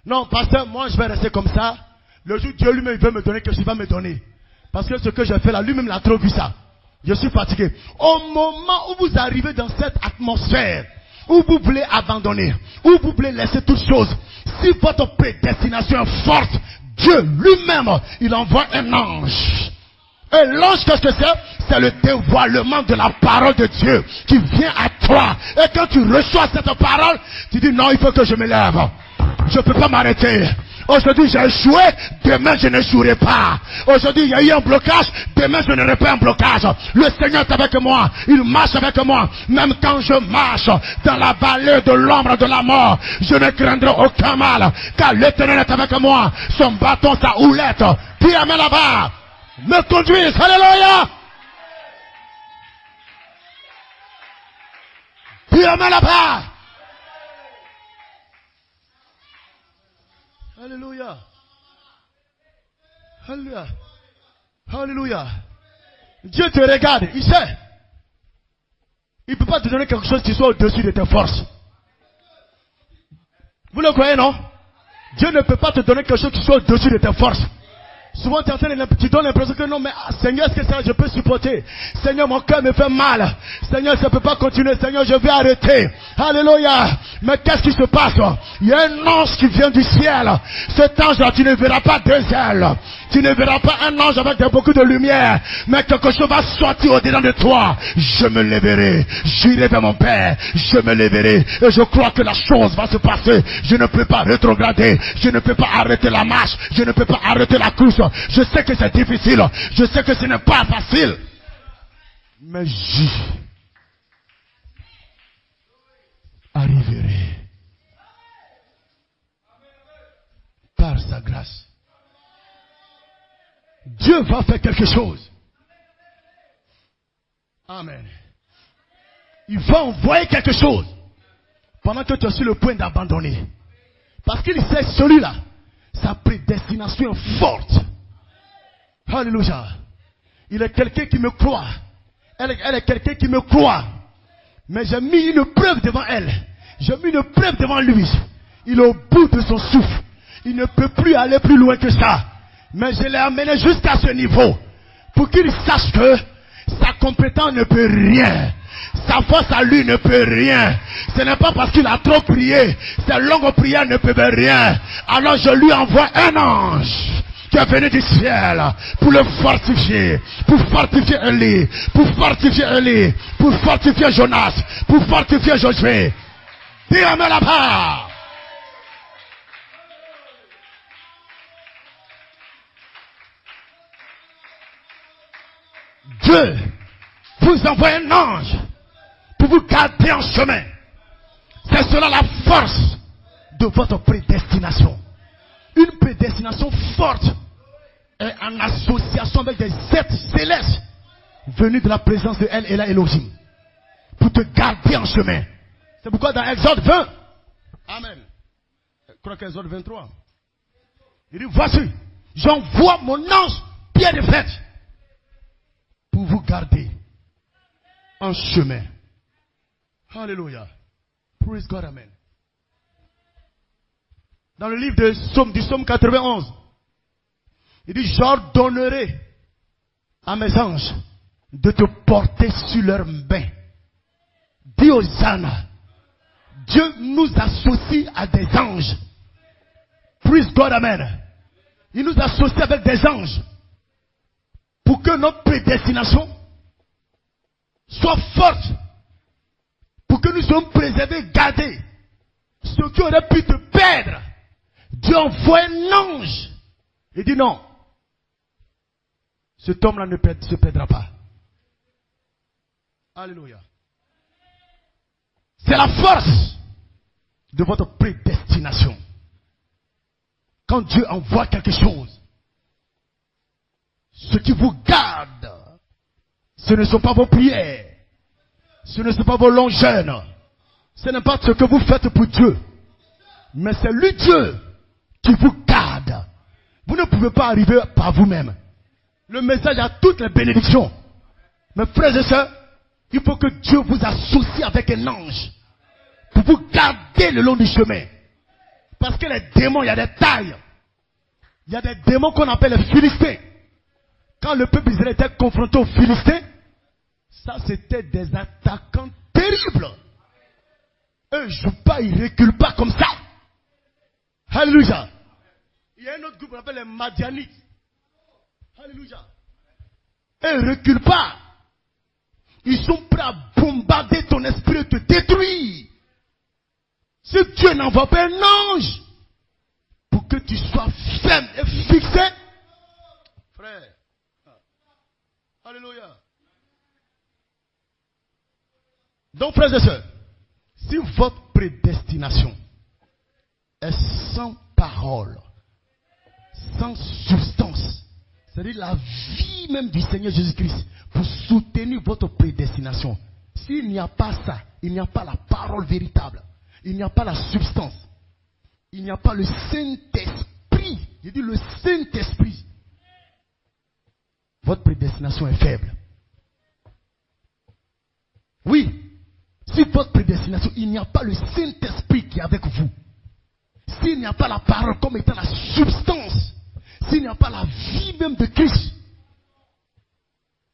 Non, pasteur, moi je vais rester comme ça. Le jour Dieu lui-même veut me donner, que il va me donner. Parce que ce que j'ai fait là, lui-même l'a trop vu ça. Je suis fatigué. Au moment où vous arrivez dans cette atmosphère, où vous voulez abandonner, où vous voulez laisser toutes choses, si votre prédestination est forte, Dieu lui-même, il envoie un ange. Et l'ange, qu'est-ce que c'est? C'est le dévoilement de la parole de Dieu qui vient à toi. Et quand tu reçois cette parole, tu dis non, il faut que je me lève. Je ne peux pas m'arrêter. Aujourd'hui j'ai échoué, demain je n'échouerai pas. Aujourd'hui il y a eu un blocage, demain je n'aurai pas un blocage. Le Seigneur est avec moi, il marche avec moi. Même quand je marche dans la vallée de l'ombre de la mort, je ne craindrai aucun mal, car l'Éternel est avec moi. Son bâton, sa houlette, qui amène là-bas, me conduisent. Alléluia. Qui amène là-bas. Alléluia. Alléluia. Alléluia. Dieu te regarde, il sait. Il ne peut pas te donner quelque chose qui soit au-dessus de tes forces. Vous le croyez, non? Dieu ne peut pas te donner quelque chose qui soit au-dessus de tes forces. Souvent tu donnes l'impression que non, mais Seigneur, est-ce que ça je peux supporter? Seigneur, mon cœur me fait mal. Seigneur, ça ne peut pas continuer. Seigneur, je vais arrêter. Alléluia. Mais qu'est-ce qui se passe? Il y a un ange qui vient du ciel. Cet ange-là, tu ne verras pas deux ailes. Tu ne verras pas un ange avec beaucoup de lumière. Mais quelque chose va sortir au-dedans de toi. Je me lèverai. J'irai vers mon Père. Je me lèverai. Et je crois que la chose va se passer. Je ne peux pas rétrograder. Je ne peux pas arrêter la marche. Je ne peux pas arrêter la course. Je sais que c'est difficile. Je sais que ce n'est pas facile. Mais j'y arriverai. Par sa grâce. Dieu va faire quelque chose. Amen. Il va envoyer quelque chose. Pendant que tu es sur le point d'abandonner. Parce qu'il sait celui-là. Sa prédestination est forte. Alléluia. Il est quelqu'un qui me croit. Elle est quelqu'un qui me croit. Mais j'ai mis une preuve devant elle. J'ai mis une preuve devant lui. Il est au bout de son souffle. Il ne peut plus aller plus loin que ça. Mais je l'ai amené jusqu'à ce niveau. Pour qu'il sache que sa compétence ne peut rien. Sa force à lui ne peut rien. Ce n'est pas parce qu'il a trop prié. Ses longues prières ne peuvent rien. Alors je lui envoie un ange qui est venu du ciel pour le fortifier, pour fortifier Élie, pour fortifier Élie, pour fortifier Jonas, pour fortifier Josué. Dis-moi là-bas. Dieu vous envoie un ange pour vous garder en chemin. C'est cela la force de votre prédestination. Une prédestination forte est en association avec des êtres célestes venus de la présence de El Elohim pour te garder en chemin. C'est pourquoi dans Exode 20, Amen. Je crois qu'Exode 23, il dit, voici, j'envoie mon ange pied de fête pour vous garder en chemin. Alléluia. Praise God, Amen. Dans le livre du Psaume 91, il dit, j'ordonnerai à mes anges de te porter sur leurs mains. Dis aux ânes, Dieu nous associe à des anges. Praise God, Amen. Il nous associe avec des anges pour que notre prédestination soit forte, pour que nous soyons préservés, gardés. Ceux qui auraient pu te perdre, Dieu envoie un ange. Il dit non, cet homme-là ne se perdra pas. Alléluia. C'est la force de votre prédestination. Quand Dieu envoie quelque chose, ce qui vous garde, ce ne sont pas vos prières, ce ne sont pas vos longs jeûnes, ce n'est pas ce que vous faites pour Dieu, mais c'est lui Dieu qui vous garde. Vous ne pouvez pas arriver par vous-même. Le message a toutes les bénédictions. Mes frères et sœurs, il faut que Dieu vous associe avec un ange pour vous garder le long du chemin. Parce que les démons, il y a des tailles. Il y a des démons qu'on appelle les Philistins. Quand le peuple d'Israël était confronté aux Philistins, ça c'était des attaquants terribles. Eux ne jouent pas, ils ne reculent pas comme ça. Alléluia. Il y a un autre groupe qu'on appelle les Madianites. Alléluia. Eux ne reculent pas. Ils sont prêts à bombarder ton esprit et te détruire. Si Dieu n'envoie pas un ange pour que tu sois ferme et fixé, frère. Alléluia. Donc, frères et sœurs, si votre prédestination est sans parole, sans substance, c'est-à-dire la vie même du Seigneur Jésus-Christ, pour soutenir votre prédestination, s'il n'y a pas ça, il n'y a pas la parole véritable, il n'y a pas la substance, il n'y a pas le Saint-Esprit, je dis le Saint-Esprit, votre prédestination est faible. Oui, si votre prédestination, il n'y a pas le Saint-Esprit qui est avec vous, s'il n'y a pas la parole comme étant la substance, s'il n'y a pas la vie même de Christ,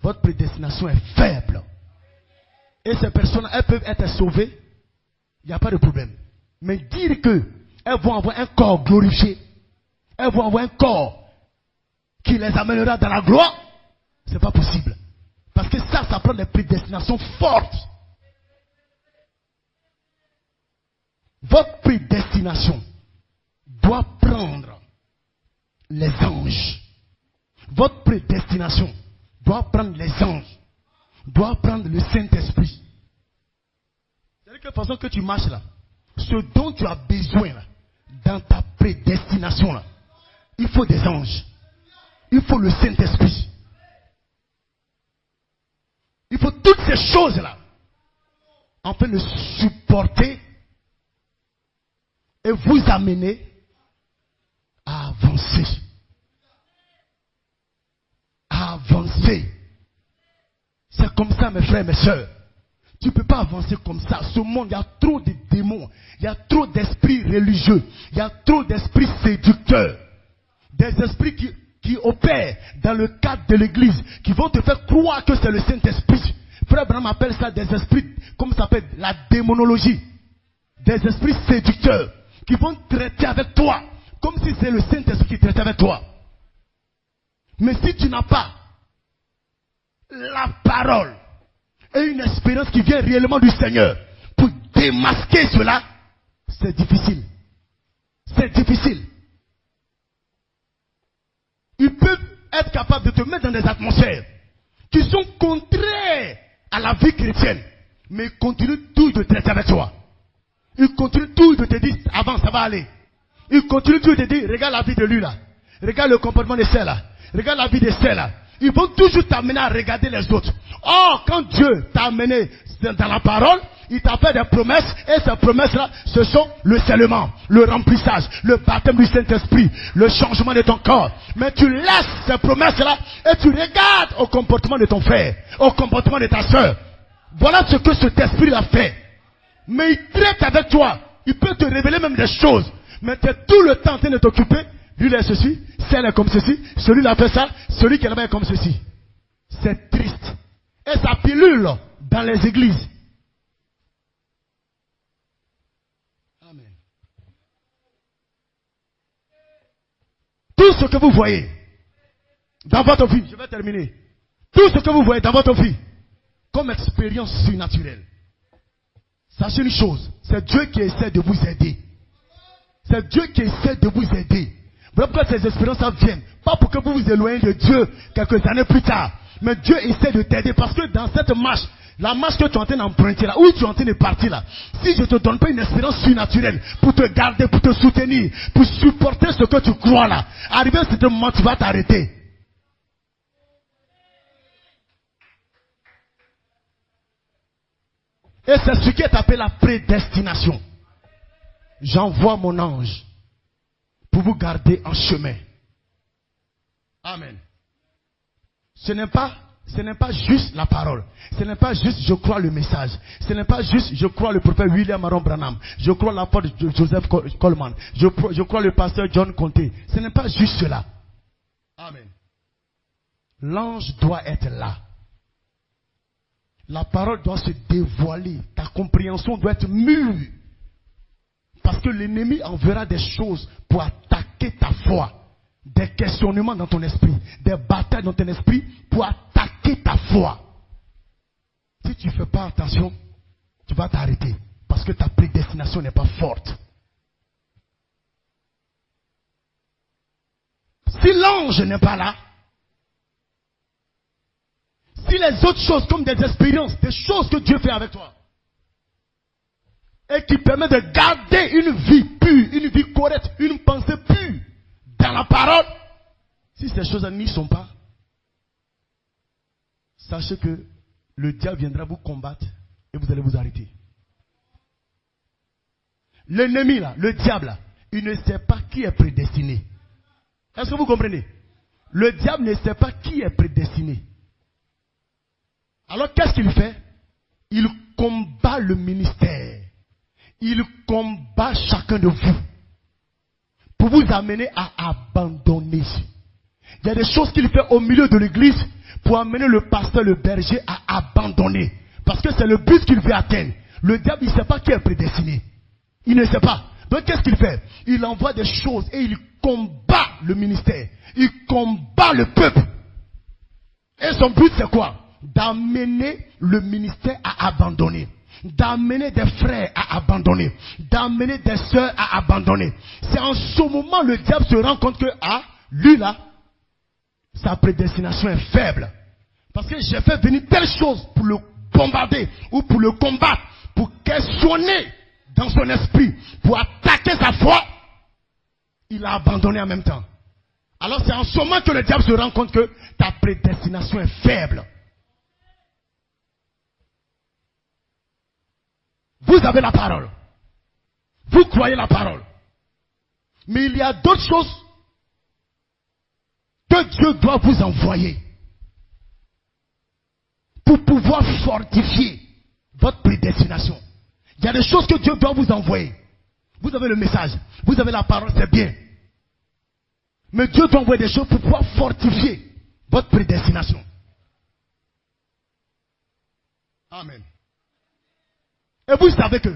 votre prédestination est faible. Et ces personnes, elles peuvent être sauvées, il n'y a pas de problème. Mais dire qu'elles vont avoir un corps glorifié, elles vont avoir un corps qui les amènera dans la gloire, ce n'est pas possible. Parce que ça prend des prédestinations fortes. Votre prédestination doit prendre les anges. Votre prédestination doit prendre les anges. Doit prendre le Saint-Esprit. C'est-à-dire que de la façon que tu marches là, ce dont tu as besoin là, dans ta prédestination là, il faut des anges. Il faut le Saint-Esprit. Il faut toutes ces choses-là, afin de supporter et vous amener à avancer. À avancer. C'est comme ça, mes frères et mes sœurs. Tu ne peux pas avancer comme ça. Ce monde, il y a trop de démons. Il y a trop d'esprits religieux. Il y a trop d'esprits séducteurs. Des esprits qui opèrent dans le cadre de l'église, qui vont te faire croire que c'est le Saint-Esprit. Frère Branham appelle ça des esprits, comme ça s'appelle la démonologie. Des esprits séducteurs, qui vont traiter avec toi, comme si c'est le Saint-Esprit qui traite avec toi. Mais si tu n'as pas la parole et une expérience qui vient réellement du Seigneur pour démasquer cela, c'est difficile. C'est difficile. Ils peuvent être capables de te mettre dans des atmosphères qui sont contraires à la vie chrétienne, mais ils continuent tout de traiter avec toi. Ils continuent tout de te dire, avant ça va aller. Ils continuent tout de te dire, regarde la vie de lui là. Regarde le comportement de celle-là. Regarde la vie de celle-là. Ils vont toujours t'amener à regarder les autres. Or, quand Dieu t'a amené dans la parole, il t'a fait des promesses, et ces promesses-là, ce sont le scellement, le remplissage, le baptême du Saint-Esprit, le changement de ton corps. Mais tu laisses ces promesses-là, et tu regardes au comportement de ton frère, au comportement de ta soeur. Voilà ce que cet esprit a fait. Mais il traite avec toi. Il peut te révéler même des choses. Mais tu es tout le temps en train de t'occuper. Lui, il est ceci, celle est comme ceci, celui-là fait ça, celui qui est là-bas est comme ceci. C'est triste. Et ça pilule dans les églises. Amen. Tout ce que vous voyez dans votre vie, je vais terminer. Tout ce que vous voyez dans votre vie, comme expérience surnaturelle, sachez une chose, c'est Dieu qui essaie de vous aider. C'est Dieu qui essaie de vous aider. Voilà pourquoi ces expériences viennent. Pas pour que vous vous éloigniez de Dieu quelques années plus tard. Mais Dieu essaie de t'aider parce que dans cette marche, la marche que tu es en train d'emprunter là, où tu es en train de partir là, si je ne te donne pas une expérience surnaturelle pour te garder, pour te soutenir, pour supporter ce que tu crois là, arrivé à ce moment, tu vas t'arrêter. Et c'est ce qui est appelé la prédestination. J'envoie mon ange pour vous garder en chemin. Amen. Ce n'est pas juste la parole. Ce n'est pas juste je crois le message. Ce n'est pas juste je crois le prophète William Aaron Branham. Je crois l'apôtre Joseph Coleman. Je crois le pasteur John Conté. Ce n'est pas juste cela. Amen. L'ange doit être là. La parole doit se dévoiler. Ta compréhension doit être mûre. Parce que l'ennemi enverra des choses pour attaquer ta foi. Des questionnements dans ton esprit. Des batailles dans ton esprit pour attaquer ta foi. Si tu ne fais pas attention, tu vas t'arrêter. Parce que ta prédestination n'est pas forte. Si l'ange n'est pas là, si les autres choses comme des expériences, des choses que Dieu fait avec toi, et qui permet de garder une vie pure, une vie correcte, une pensée pure dans la parole, si ces choses n'y sont pas, sachez que le diable viendra vous combattre et vous allez vous arrêter. L'ennemi là, le diable là, il ne sait pas qui est prédestiné. Est-ce que vous comprenez? Le diable ne sait pas qui est prédestiné. Alors qu'est-ce qu'il fait? Il combat le ministère. Il combat chacun de vous pour vous amener à abandonner. Il y a des choses qu'il fait au milieu de l'église pour amener le pasteur, le berger à abandonner. Parce que c'est le but qu'il veut atteindre. Le diable, il ne sait pas qui est prédestiné. Il ne sait pas. Donc qu'est-ce qu'il fait? Il envoie des choses et il combat le ministère. Il combat le peuple. Et son but c'est quoi? D'amener le ministère à abandonner. D'amener des frères à abandonner. D'amener des sœurs à abandonner. C'est en ce moment le diable se rend compte que, lui là, sa prédestination est faible. Parce que j'ai fait venir telle chose pour le bombarder ou pour le combattre, pour questionner dans son esprit, pour attaquer sa foi. Il a abandonné en même temps. Alors c'est en ce moment que le diable se rend compte que ta prédestination est faible. Vous avez la parole. Vous croyez la parole. Mais il y a d'autres choses que Dieu doit vous envoyer pour pouvoir fortifier votre prédestination. Il y a des choses que Dieu doit vous envoyer. Vous avez le message, vous avez la parole, c'est bien. Mais Dieu doit envoyer des choses pour pouvoir fortifier votre prédestination. Amen. Et vous savez que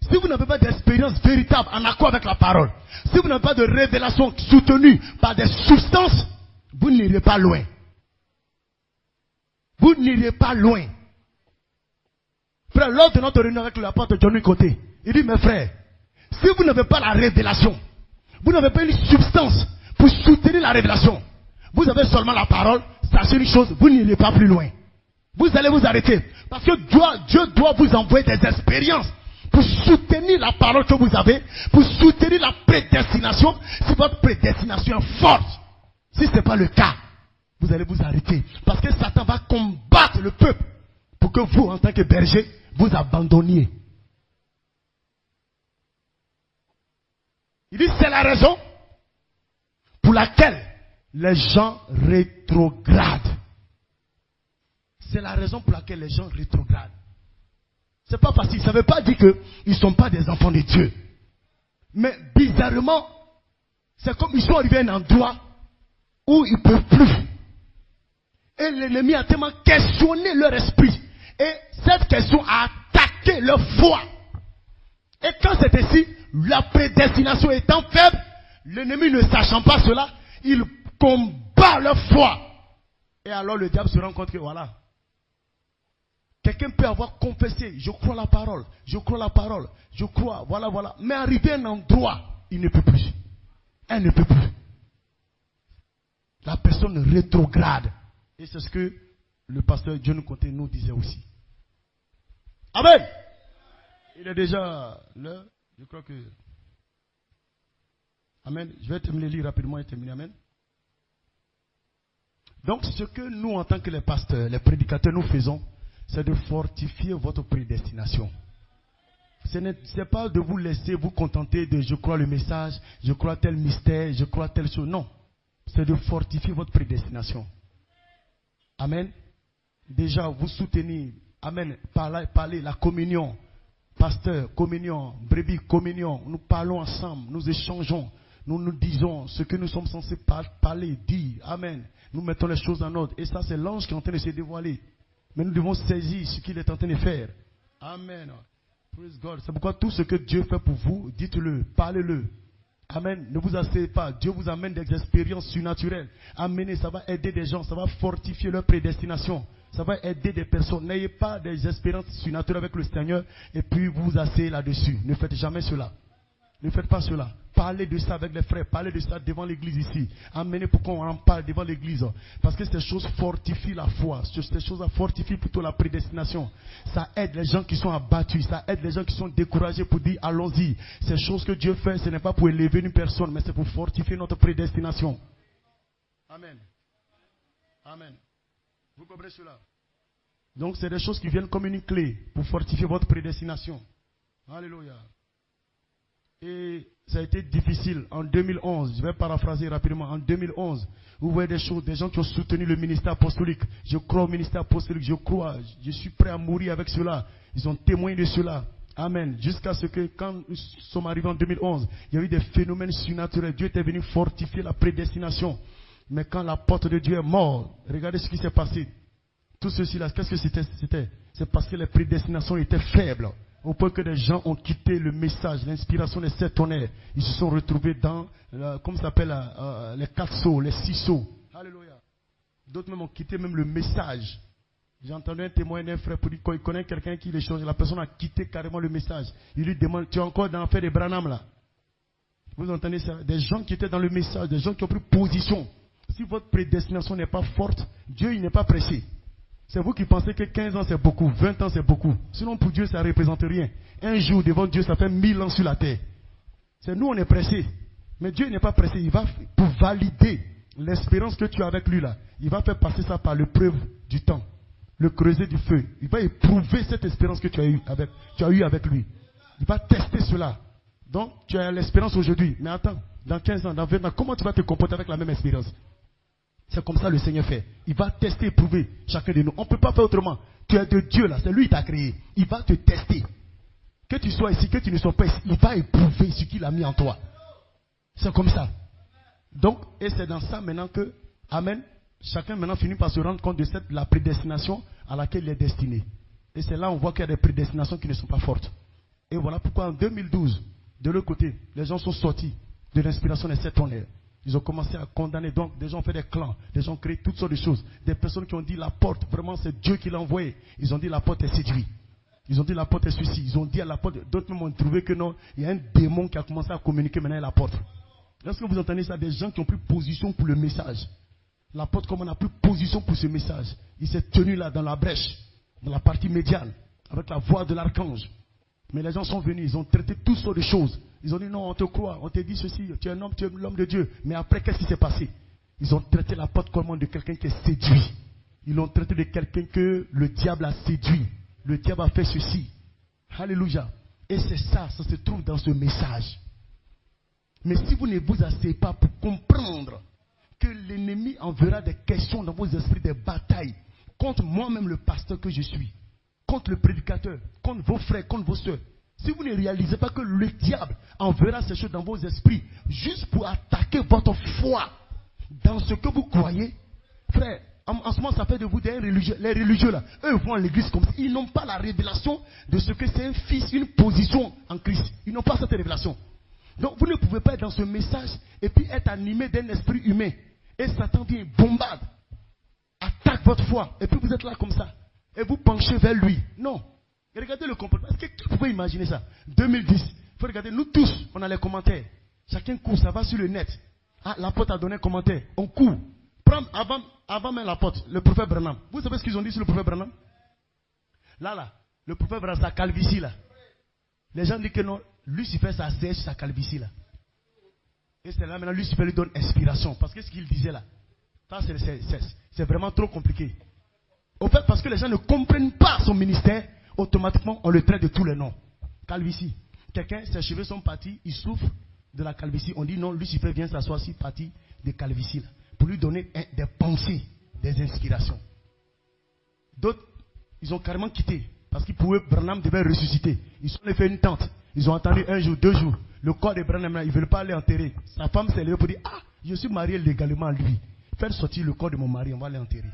si vous n'avez pas d'expérience véritable en accord avec la parole, si vous n'avez pas de révélation soutenue par des substances, vous n'irez pas loin. Vous n'irez pas loin. Frère, lors de notre réunion avec l'apôtre Johnny Côté, il dit, mes frères, si vous n'avez pas la révélation, vous n'avez pas une substance pour soutenir la révélation, vous avez seulement la parole, sachez une chose, vous n'irez pas plus loin. Vous allez vous arrêter. Parce que Dieu doit vous envoyer des expériences pour soutenir la parole que vous avez, pour soutenir la prédestination. Si votre prédestination est forte, si ce n'est pas le cas, vous allez vous arrêter. Parce que Satan va combattre le peuple pour que vous, en tant que berger, vous abandonniez. Il dit, c'est la raison pour laquelle les gens rétrogradent. C'est la raison pour laquelle les gens rétrogradent. C'est pas facile. Ça ne veut pas dire qu'ils ne sont pas des enfants de Dieu. Mais bizarrement, c'est comme ils sont arrivés à un endroit où ils ne peuvent plus. Et l'ennemi a tellement questionné leur esprit. Et cette question a attaqué leur foi. Et quand c'est ainsi, la prédestination étant faible, l'ennemi ne sachant pas cela, il combat leur foi. Et alors le diable se rend compte que voilà. Quelqu'un peut avoir confessé, je crois la parole, je crois la parole, je crois, voilà. Mais arrivé à un endroit, il ne peut plus. Elle ne peut plus. La personne rétrograde. Et c'est ce que le pasteur John Côté nous disait aussi. Amen. Il est déjà l'heure. Je crois que... Amen. Je vais terminer lire rapidement et terminer. Amen. Donc ce que nous, en tant que les pasteurs, les prédicateurs, nous faisons, c'est de fortifier votre prédestination. Ce n'est pas de vous laisser vous contenter de je crois le message, je crois tel mystère, je crois telle chose. Non. C'est de fortifier votre prédestination. Amen. Déjà, vous soutenez, amen, parlez la communion. Pasteur, communion, brebis, communion. Nous parlons ensemble, nous échangeons. Nous disons ce que nous sommes censés parler, dire. Amen. Nous mettons les choses en ordre. Et ça, c'est l'ange qui est en train de se dévoiler. Mais nous devons saisir ce qu'il est en train de faire. Amen. Praise God. C'est pourquoi tout ce que Dieu fait pour vous, dites-le, parlez-le. Amen. Ne vous asseyez pas. Dieu vous amène des expériences surnaturelles. Amenez, ça va aider des gens, ça va fortifier leur prédestination. Ça va aider des personnes. N'ayez pas des expériences surnaturelles avec le Seigneur et puis vous vous asseyez là-dessus. Ne faites jamais cela. Ne faites pas cela. Parlez de ça avec les frères. Parlez de ça devant l'église ici. Amenez pour qu'on en parle devant l'église. Parce que ces choses fortifient la foi. Ces choses fortifient plutôt la prédestination. Ça aide les gens qui sont abattus. Ça aide les gens qui sont découragés pour dire allons-y. Ces choses que Dieu fait, ce n'est pas pour élever une personne, mais c'est pour fortifier notre prédestination. Amen. Amen. Vous comprenez cela? Donc c'est des choses qui viennent comme une clé pour fortifier votre prédestination. Alléluia. Et ça a été difficile en 2011. Je vais paraphraser rapidement. En 2011, vous voyez des choses, des gens qui ont soutenu le ministère apostolique. Je crois au ministère apostolique, je crois, je suis prêt à mourir avec cela. Ils ont témoigné de cela. Amen. Jusqu'à ce que quand nous sommes arrivés en 2011, il y a eu des phénomènes surnaturels. Dieu était venu fortifier la prédestination. Mais quand l'apôtre de Dieu est mort, regardez ce qui s'est passé. Tout ceci là, qu'est-ce que c'était? C'est parce que les prédestinations étaient faibles. Au point que les gens ont quitté le message, l'inspiration des 7 tonnerres. Ils se sont retrouvés dans, comment ça s'appelle, les 4 sceaux, les 6 sceaux. Alléluia. D'autres même ont quitté même le message. J'ai entendu un témoin d'un frère pour dire qu'il connaît quelqu'un qui les change. La personne a quitté carrément le message. Il lui demande, tu es encore dans l'affaire des Branham là? Vous entendez ça? Des gens qui étaient dans le message, des gens qui ont pris position. Si votre prédestination n'est pas forte, Dieu il n'est pas pressé. C'est vous qui pensez que 15 ans c'est beaucoup, 20 ans c'est beaucoup. Sinon pour Dieu ça ne représente rien. Un jour devant Dieu ça fait 1000 ans sur la terre. C'est nous on est pressés. Mais Dieu n'est pas pressé. Il va pour valider l'espérance que tu as avec lui là. Il va faire passer ça par l'épreuve du temps. Le creuset du feu. Il va éprouver cette espérance que tu as eue avec lui. Il va tester cela. Donc tu as l'espérance aujourd'hui. Mais attends, dans 15 ans, dans 20 ans, comment tu vas te comporter avec la même espérance? C'est comme ça le Seigneur fait. Il va tester et prouver chacun de nous. On ne peut pas faire autrement. Tu es de Dieu là, c'est lui qui t'a créé. Il va te tester. Que tu sois ici, que tu ne sois pas ici, il va éprouver ce qu'il a mis en toi. C'est comme ça. Donc, et c'est dans ça maintenant que, amen, chacun maintenant finit par se rendre compte de la prédestination à laquelle il est destiné. Et c'est là où on voit qu'il y a des prédestinations qui ne sont pas fortes. Et voilà pourquoi en 2012, de l'autre côté, les gens sont sortis de l'inspiration des 7 tonnerres. Ils ont commencé à condamner, donc des gens ont fait des clans, des gens ont créé toutes sortes de choses. Des personnes qui ont dit la porte, vraiment c'est Dieu qui l'a envoyé. Ils ont dit la porte est séduite. Ils ont dit la porte est suicide. Ils ont dit à la porte, d'autres même ont trouvé que non, il y a un démon qui a commencé à communiquer maintenant à la porte. Lorsque vous entendez ça, des gens qui ont pris position pour le message. La porte, comme on a pris position pour ce message, il s'est tenu là dans la brèche, dans la partie médiane, avec la voix de l'archange. Mais les gens sont venus, ils ont traité toutes sortes de choses. Ils ont dit non, on te croit, on te dit ceci, tu es un homme, tu es l'homme de Dieu. Mais après, qu'est-ce qui s'est passé? Ils ont traité la porte comme de quelqu'un qui est séduit. Ils l'ont traité de quelqu'un que le diable a séduit. Le diable a fait ceci. Alléluia. Et c'est ça, ça se trouve dans ce message. Mais si vous ne vous asseyez pas pour comprendre que l'ennemi enverra des questions dans vos esprits, des batailles, contre moi-même le pasteur que je suis, contre le prédicateur, contre vos frères, contre vos soeurs. Si vous ne réalisez pas que le diable enverra ces choses dans vos esprits, juste pour attaquer votre foi dans ce que vous croyez, frère, en ce moment ça fait de vous des religieux. Les religieux là, eux vont à l'église comme ça. Ils n'ont pas la révélation de ce que c'est un fils, une position en Christ. Ils n'ont pas cette révélation. Donc vous ne pouvez pas être dans ce message et puis être animé d'un esprit humain. Et Satan vient, bombarde, attaque votre foi. Et puis vous êtes là comme ça. Et vous penchez vers lui. Non. Et regardez le comportement. Est-ce que vous pouvez imaginer ça? 2010. Il faut regarder, nous tous, on a les commentaires. Chacun court, ça va sur le net. Ah, l'apôtre a donné un commentaire. On court. Prends avant même l'apôtre, le prophète Branham. Vous savez ce qu'ils ont dit sur le prophète Branham? Là, le prophète Branham, sa calvitie là. Les gens disent que non, Lucifer s'assèche sa calvitie là. Et c'est là maintenant Lucifer lui donne inspiration. Parce que ce qu'il disait là, c'est vraiment trop compliqué. Au fait, parce que les gens ne comprennent pas son ministère, automatiquement on le traite de tous les noms. Calvitie. Quelqu'un, ses cheveux sont partis, il souffre de la calvitie. On dit non, Lucifer vient s'asseoir sur partie de calvitie là, pour lui donner des pensées, des inspirations. D'autres, ils ont carrément quitté. Parce que pour eux, Branham devait ressusciter. Ils sont allés faire une tente. Ils ont attendu 1 jour, 2 jours. Le corps de Branham, ils ne veulent pas aller enterrer. Sa femme s'est levée pour dire, ah, je suis marié légalement à lui. Faire sortir le corps de mon mari, on va l'enterrer.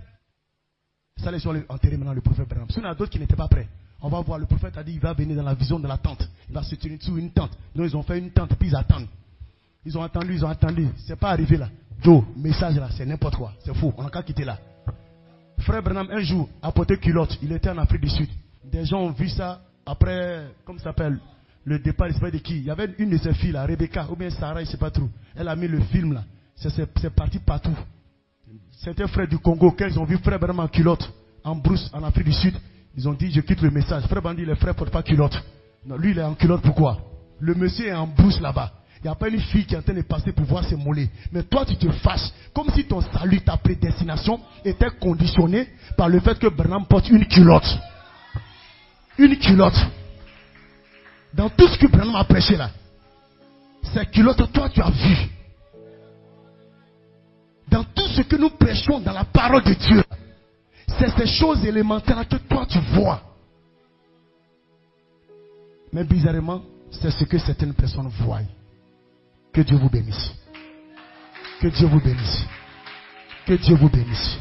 Ça, les gens ont enterré maintenant le prophète Branham. Sinon, il y en a d'autres qui n'étaient pas prêts. On va voir, le prophète a dit, il va venir dans la vision de la tente. Il va se tenir sous une tente. Donc, ils ont fait une tente, puis ils attendent. Ils ont attendu. C'est pas arrivé là. Do, message là, c'est n'importe quoi. C'est faux. On n'a qu'à quitter là. Frère Branham, un jour, a porté culotte. Il était en Afrique du Sud. Des gens ont vu ça après, comment ça s'appelle, le départ, je ne sais pas de qui. Il y avait une de ses filles là, Rebecca, ou bien Sarah, je ne sais pas trop. Elle a mis le film là. C'est parti partout. C'était frère du Congo, quand ils ont vu frère Branham en culotte, en brousse, en Afrique du Sud, ils ont dit, je quitte le message. Frère Branham dit, les frères ne portent pas culotte. Non, lui, il est en culotte, pourquoi? Le monsieur est en brousse là-bas. Il n'y a pas une fille qui est en train de passer pour voir ses mollets. Mais toi, tu te fâches. Comme si ton salut, ta prédestination était conditionnée par le fait que Branham porte une culotte. Une culotte. Dans tout ce que Branham a prêché là, ces culottes, toi, tu as vu. Dans tout ce que nous prêchons dans la parole de Dieu, c'est ces choses élémentaires que toi, tu vois. Mais bizarrement, c'est ce que certaines personnes voient. Que Dieu vous bénisse. Que Dieu vous bénisse. Que Dieu vous bénisse.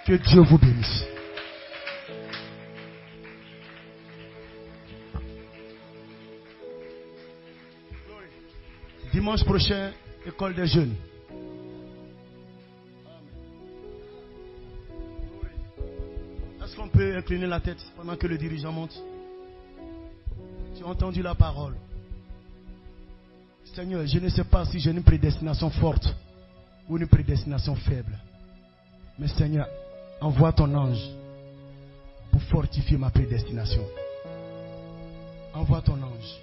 Que Dieu vous bénisse. Dimanche prochain, école des jeunes. Est-ce qu'on peut incliner la tête pendant que le dirigeant monte? J'ai entendu la parole. Seigneur, je ne sais pas si j'ai une prédestination forte ou une prédestination faible. Mais Seigneur, envoie ton ange pour fortifier ma prédestination. Envoie ton ange.